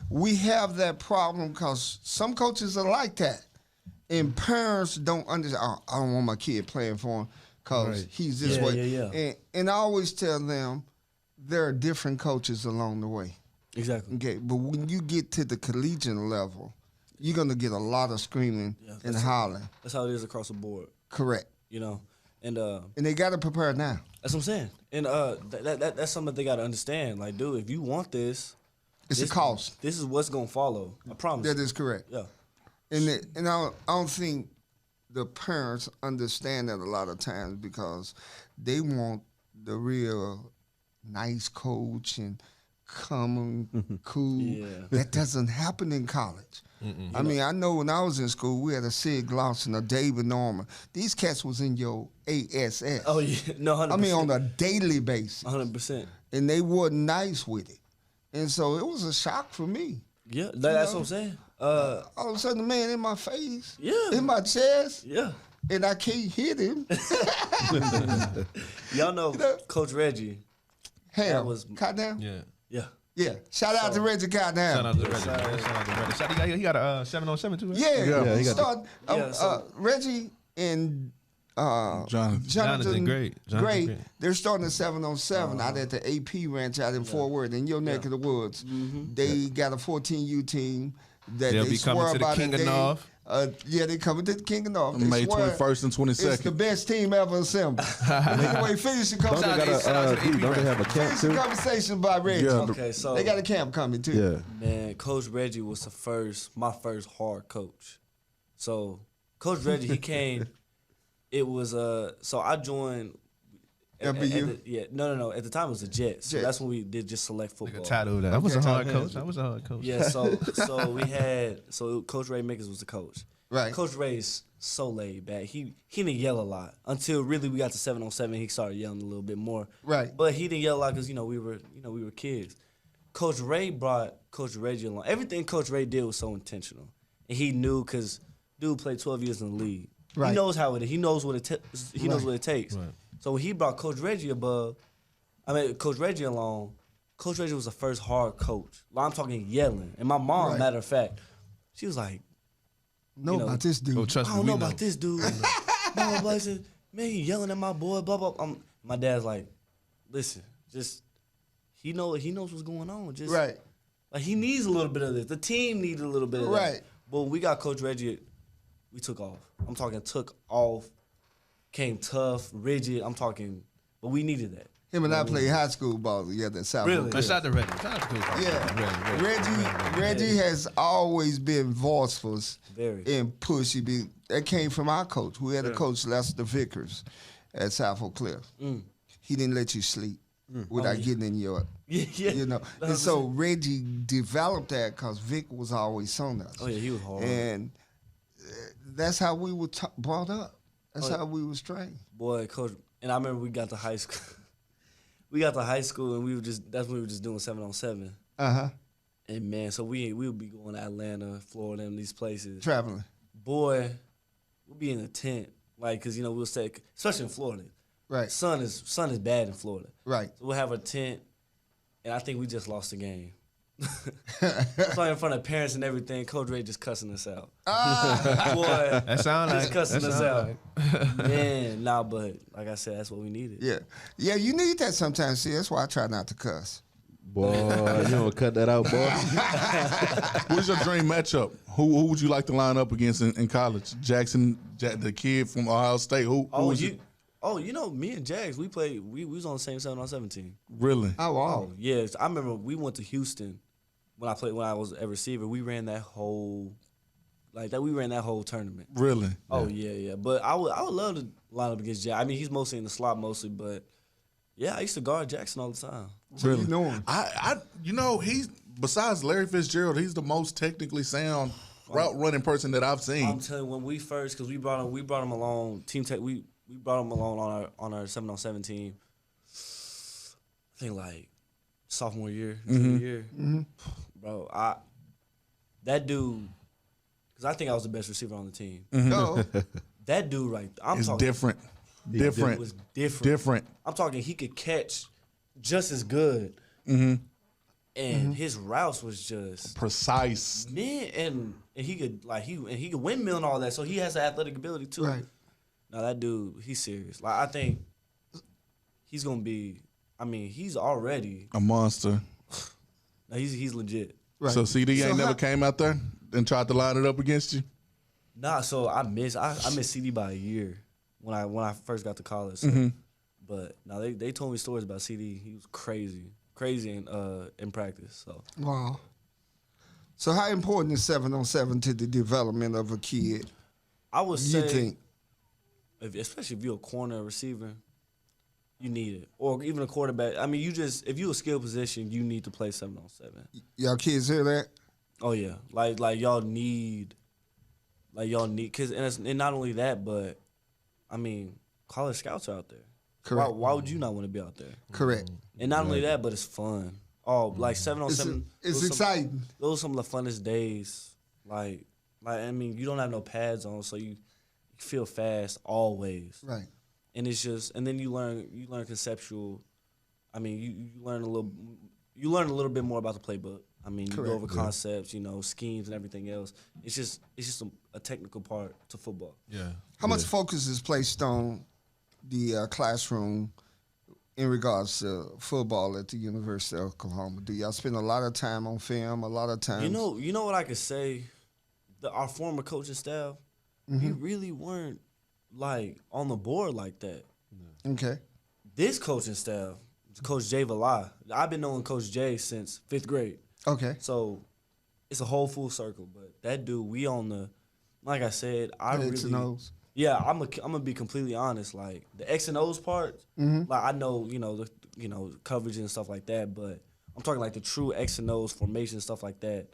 we have that problem because some coaches are like that. And parents don't understand, I don't want my kid playing for him because he's this way. Yeah. And I always tell them there are different coaches along the way. Exactly. Okay, but when you get to the collegiate level, you're going to get a lot of screaming and hollering. That's how it is across the board. Correct. You know? And they got to prepare now. that's what I'm saying. And that's something that they got to understand. Like, dude, if you want this, It's a cost. This is what's going to follow. I promise. That is correct. Yeah. And I don't think the parents understand that a lot of times because they want the real nice coach and calm and cool. Yeah. That doesn't happen in college. I mean, I know when I was in school, we had a Sid Lawson, a David Norman. These cats was in your ASS. Oh, yeah. No, 100%. I mean, on a daily basis. 100%. And they weren't nice with it. And so it was a shock for me. Yeah, that's what I'm saying. All of a sudden, the man in my face, Yeah. in my chest, Yeah. and I can't hit him. Y'all know Coach Reggie. Hell, was- Cottonelle? Yeah. Yeah. Yeah. Shout out to Reggie Cottonelle. Shout out to Reggie. Shout out to Reggie. He got a 7-on-7 too, right? Yeah, Yeah, he got start, Yeah, so- Reggie and Jonathan Gray. They're starting a 7-on-7 out at the AP Ranch out in Fort Worth, in your neck of the woods. They got a 14U team that They'll they be coming swear to the about King a of day. North. Yeah, they coming to the King of North. They May swear 21st and 22nd. It's the best team ever assembled. Anyway, finish the Don't they conversation. don't they have a camp Finish the too? conversation about Reggie. Yeah. Okay, so They got a camp coming too. Yeah. man, Coach Reggie was my first hard coach. So Coach Reggie, he came. It was so I joined. FBU? No. At the time it was the Jets. So Jets. that's when we did just select Like a football. title of that. I was a Okay. hard coach. I was a hard coach. Yeah, so Coach Ray Mickens was the coach. Right. Coach Ray's so laid back. He didn't yell a lot until really we got to 7-on-7. He started yelling a little bit more. Right. But he didn't yell a lot because we were kids. Coach Ray brought Coach Reggie along. Everything Coach Ray did was so intentional, and he knew because dude played 12 years in the league. Right. He knows how it is. He knows what it knows what it takes. Right. So when he brought Coach Reggie Coach Reggie along. Coach Reggie was the first hard coach. Like, I'm talking yelling, and my mom, Right. matter of fact, she was like, Know you know, about this dude. Oh, trust I me, don't we know about this dude. Blah, blah, blah. He said, man, he yelling at my boy, blah, blah. My dad's like, listen, just, he knows what's going on. Just, Right. like, he needs a little bit of this. The team needed a little bit of that. Right. But when we got Coach Reggie, we took off. I'm talking took off, came tough, rigid. But we needed that. Him and I played high school ball together at South. Really? Man, shout out to Reggie. Shout out to Coach Reggie. Yeah. Reggie has always been forceful Very. and pushy. That came from our coach. We had a coach, Lester Vickers, at South Oak Cliff. He didn't let you sleep without getting in your, Yeah. you know. And so Reggie developed that because Vic was always on us. Oh, yeah, he was hard. And that's how we were brought up. That's how we was trained. Boy, Coach, and I remember we got to high school. And that's when we were just doing 7-on-7. Uh-huh. And man, so we would be going to Atlanta, Florida, and these places. Traveling. Boy, we'll be in a tent, like, cause we'll say, especially in Florida, Right. sun is bad in Florida. Right. So we'll have a tent, and I think we just lost the game. So in front of parents and everything, Coach Ray just cussing us out. Boy, That sound just like cussing that us sound out. Man, but like I said, that's what we needed. Yeah. Yeah, you need that sometimes. See, that's why I try not to cuss. Boy, you don't cut that out, boy. What's your dream matchup? Who would you like to line up against in college? The kid from Ohio State. Who was it? Me and Jags, we was on the same 7-on-7 team. Really? Oh, wow. Oh, yes. I remember we went to Houston when I was a receiver. We ran that whole tournament. Really? Oh yeah. But I would love to line up against Jack. I mean, he's mostly in the slot but yeah, I used to guard Jackson all the time. So you know him. He's besides Larry Fitzgerald, he's the most technically sound route running person that I've seen. I'm telling you, when we first, because we brought him along, team tech, we brought him along on our 7-on-7 team. I think like sophomore year, junior year, bro. That dude, because I think I was the best receiver on the team. Oh, That dude, right? It's different. It was different. I'm talking. He could catch just as good, and his routes was just Precise. man, and he could he could windmill and all that. So he has the athletic ability too. right. Now that dude, he's serious. Like I think he's gonna be. I mean, he's already. A monster. Now he's legit. Right. So CD ain't So never how- came out there and tried to line it up against you? Nah, so I missed CD by a year when I first got to college. So. But now they told me stories about CD. He was crazy in practice. So Wow. So how important is 7-on-7 to the development of a kid? I would say, You think? especially if you're a corner or receiver, you need it, or even a quarterback. I mean, if you're a skill position, you need to play 7-on-7. Y'all kids hear that? Oh yeah, like y'all need, cause and not only that, but I mean, college scouts are out there. Correct. Why would you not want to be out there? Correct. And not only that, but it's fun. Oh, like 7-on-7. It's exciting. Those are some of the funnest days. Like I mean, you don't have no pads on, so you feel fast always. Right. And it's just, and then you learn conceptual. I mean, you learn a little bit more about the playbook. I mean, you go over concepts, you know, schemes and everything else. It's just a technical part to football. Yeah. How much focus is placed on the classroom in regards to football at the University of Oklahoma? Do y'all spend a lot of time on film, a lot of time? You know what I could say? Our former coaching staff, we really weren't, like, on the board like that. Okay. This coaching staff, Coach Jay Valai, I've been knowing Coach Jay since 5th grade. Okay. So it's a whole full circle. But that dude, we on the, like I said, X and O's. Yeah, I'm gonna be completely honest. Like the X and O's part, like I know, the coverage and stuff like that. But I'm talking like the true X and O's formation and stuff like that.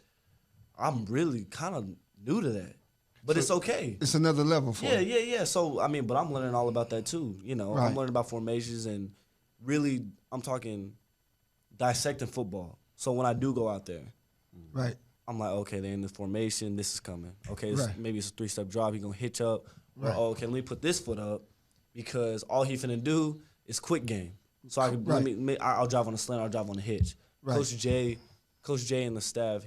I'm really kind of new to that, but it's okay. It's another level for you. Yeah. So I mean, but I'm learning all about that too. You know, Right. I'm learning about formations and really, I'm talking dissecting football. So when I do go out there, Right. I'm like, okay, they're in the formation. This is coming. Okay, Right. maybe it's a 3-step drop. He's gonna hitch up. Right. Or, okay, let me put this foot up because all he finna do is quick game. So I can I'll drive on the slant. I'll drive on the hitch. Right. Coach Jay and the staff,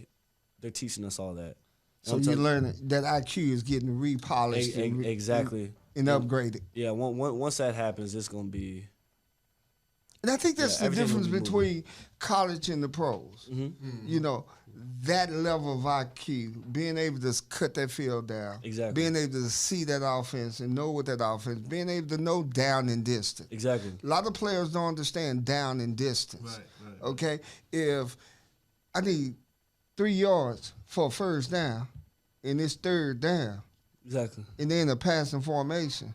they're teaching us all that. So you're learning that IQ is getting repolished Exactly. and upgraded. Yeah, once that happens, it's gonna be. And I think that's the everything difference will be between college and the pros. Mm-hmm. You know, that level of IQ, being able to cut that field down, Exactly. being able to see that offense and know what that offense, being able to know down and distance. Exactly. A lot of players don't understand down and distance. Right. Okay? If I need 3 yards for a first down and it's third down, Exactly. and they're in a passing formation,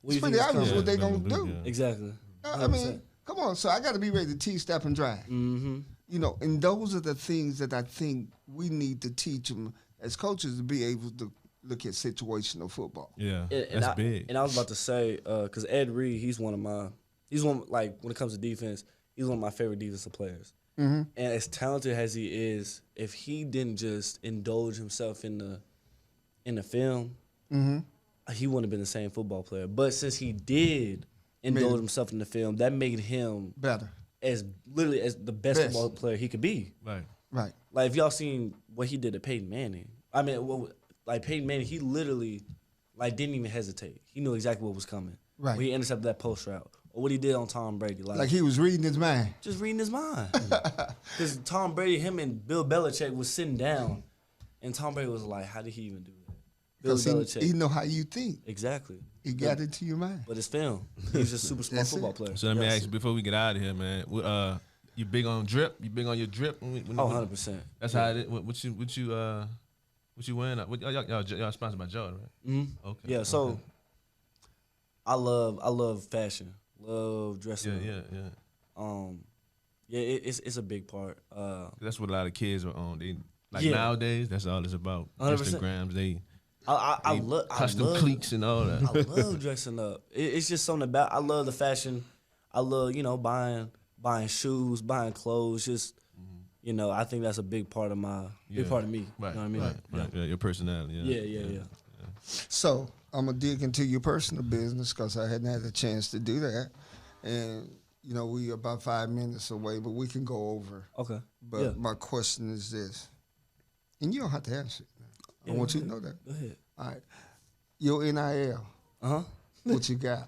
What do it's you think pretty is obvious coming? what they're going to do. Yeah. Exactly. I mean, come on. So I got to be ready to tee, step, and drive. Mm-hmm. You know, and those are the things that I think we need to teach them as coaches to be able to look at situational football. Yeah, And that's big. And I was about to say, because Ed Reed, like when it comes to defense, he's one of my favorite defensive players. Mm-hmm. And as talented as he is, if he didn't just indulge himself in the film, he wouldn't have been the same football player. But since he did indulge himself in the film, that made him Better. as the best football player he could be. Right. Right. Like if y'all seen what he did to Peyton Manning, I mean, like Peyton Manning, he literally like didn't even hesitate. He knew exactly what was coming. Right. When he intercepted that post route, or what he did on Tom Brady, Like he was reading his mind. just reading his mind. Because Tom Brady, him and Bill Belichick was sitting down, and Tom Brady was like, "How did he even do that?" Bill Because Belichick, he know how you think. exactly. He got into your mind. But it's film. He's just a super smart That's football it. player. So let me Yes. ask you before we get out of here, man. You big on drip? You big on your drip? Oh, 100%. That's how it is. What you wearing? Y'all sponsored by Jordan, right? Mm-hmm. Okay. Yeah. So okay. I love fashion. Love dressing. Yeah. Yeah, it's a big part. That's what a lot of kids are on. They Yeah. nowadays. That's all it's about. 100%. Instagrams. They I love custom cliques and all that. I love dressing up. It's just something about. I love the fashion. I love buying shoes, buying clothes. Just I think that's a big part of big part of me. Right. You know what I mean? Right. Yeah, your personality. Yeah. So I'm going to dig into your personal business because I hadn't had a chance to do that. And, we about 5 minutes away, but we can go over. Okay. But my question is this, and you don't have to answer it. I want you to know that. Go ahead. All right. Your NIL, Uh huh. what you got?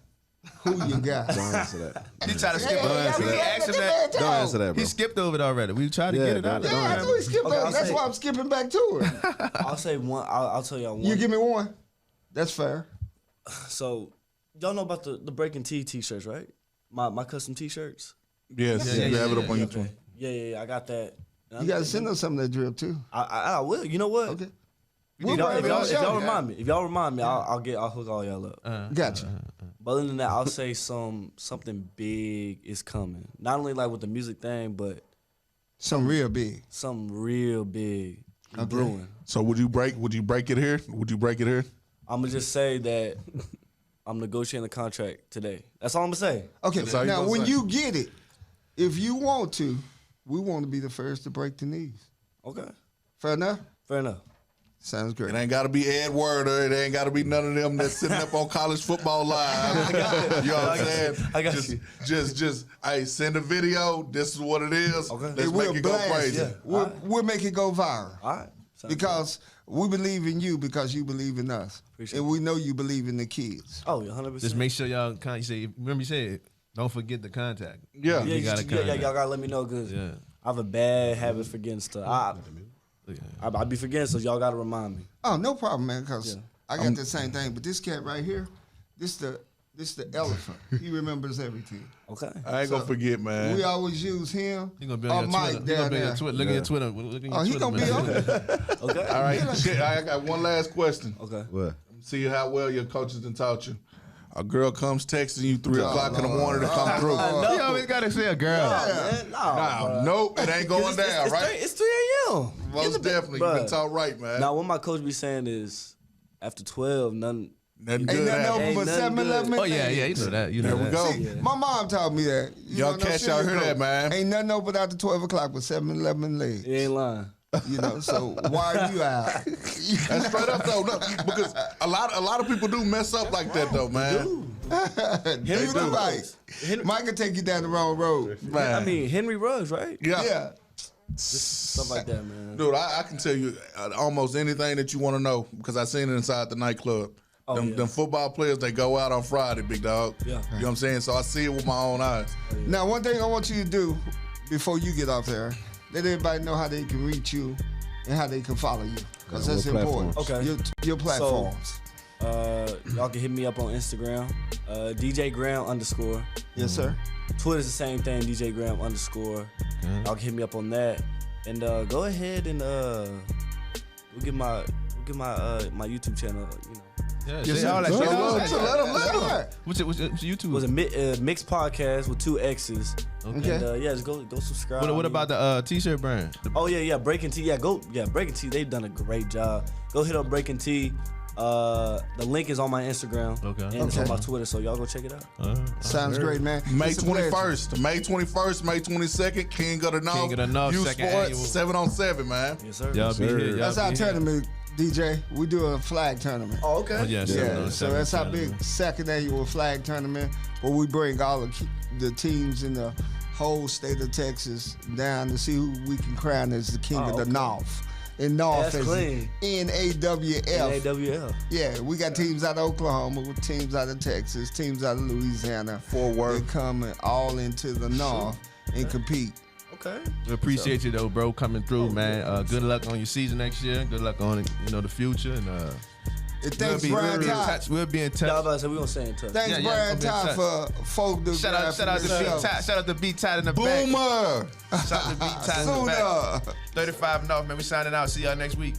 Who you got? Don't answer that. He tried to skip Yeah, over yeah, it. we He got asked him the that. Don't answer that, bro. He skipped over it already. We tried to Yeah, get it out. don't- Yeah, I know he skipped Okay, back. I'll That's say- why I'm skipping back to it. I'll say one. I'll tell y'all one. You give me one. That's fair. So y'all know about the Breaking T-shirts, right? My custom T-shirts. Yes, you have it up on YouTube. Yeah. I got that. You got to send us some of that drip too. I will. You know what? Okay. If We'll y'all, bring it on the show. if y'all remind me, I'll hook all y'all up. Gotcha. But other than that, I'll say something big is coming. Not only like with the music thing, but Some real big. something real big brewing. So would you break it here? Would you break it here? I'm gonna just say that I'm negotiating the contract today. That's all I'm gonna say. Okay. That's all you Now, gonna when say. you get it, if you want to, we want to be the first to break the knees. Okay. Fair enough? Fair enough. Sounds great. It ain't got to be Ed Werder. It ain't got to be none of them that's sitting up on College Football Live. You know what I'm saying? I got you. Just, hey, send a video. This is what it is. Okay. Let's make it go crazy. Yeah. We'll make it go viral. All right. Because we believe in you because you believe in us. Appreciate and we know you believe in the kids. Oh, 100%. Just make sure y'all remember you said, don't forget the contact. Yeah. Yeah, You gotta contact. y'all gotta let me know because I have a bad habit of forgetting stuff. I be forgetting, so y'all gotta remind me. Oh, no problem, man, because I got the same thing. But this cat right here, this the elephant. He remembers everything. Okay. I ain't gonna forget, man. We always use him. He gonna be on your Mike Twitter. He gonna down be on there. your Twitter. Look at your Twitter. Look at your Oh, he Twitter, gonna be man. on there. Okay. All right. Shit, I got one last question. Okay. What? See how well your coaches done taught you. A girl comes texting you 3 o'clock in the morning to come through. You always gotta say a girl. Man, Nah, nope, it ain't going down, right? It's 3 a.m. Most definitely. You've been taught right, man. Now, what my coach be saying is, after 12, nothing. Nothing Ain't good nothing happened. over Ain't nothing 7-Eleven. Oh yeah, you know that. You know There we that. go. See, my mom taught me that. Y'all cats out here that, man. Ain't nothing open after 12 o'clock but 7-Eleven legs. You ain't lying. You know, so why are you out? That's straight up though, no, because a lot of people do mess up like that though, man. Henry do. Ruggs. Mike can take you down the wrong road. Man. I mean, Henry Ruggs, right? Yeah. Stuff like that, man. Dude, I can tell you almost anything that you want to know because I seen it inside the nightclub. Them football players, they go out on Friday, big dog. Yeah. You know what I'm saying? So I see it with my own eyes. Now, one thing I want you to do before you get off there, let everybody know how they can reach you and how they can follow you, because that's what important. platforms? Okay. Your platforms. Y'all can hit me up on Instagram, DJ Graham _. Yes, sir. Twitter's the same thing, DJ Graham _. Y'all can hit me up on that, and go ahead and we'll get my my YouTube channel. You know, Yeah, Yes, say sir. all that shit. Let All him- that shit. let him. What's your YouTube? it was a mixed podcast with 2 X's. Okay. And just go subscribe. What about the T-shirt brand? Oh yeah, Breaking T. Breaking T. They've done a great job. Go hit up Breaking T. The link is on my Instagram. Okay. And it's on my Twitter, so y'all go check it out. Sounds great, man. May It's a pleasure. 21st, May 21st, May 22nd, King of the North. King of the North, Youth second Sports, annual. 7 on 7, man. Yes, sir. Y'all be here. Y'all That's be our here. tournament, DJ. We do a flag tournament. Oh, okay. Oh, yeah, Yeah, so that's our big. big second annual flag tournament where we bring all the teams in the whole state of Texas down to see who we can crown as the king of the okay. North. And North That's is clean. NAWF. NAWL. Yeah, we got teams out of Oklahoma, with teams out of Texas, teams out of Louisiana. Fort Worth. They come all into the North and compete. Okay. We appreciate you though, bro, coming through, man. Good luck on your season next year. Good luck on the future, and And thanks, Brian Todd. We'll be in touch. Y'all about to say we gonna stay in touch. Thanks, Yeah, Brian gonna be in Todd, touch. for photographing Shout out to the B show. Todd. Shout out to B Todd in the back. Boomer! Shout out to B Todd in the back. Sooner. 35 North, man. We signing out. See y'all next week.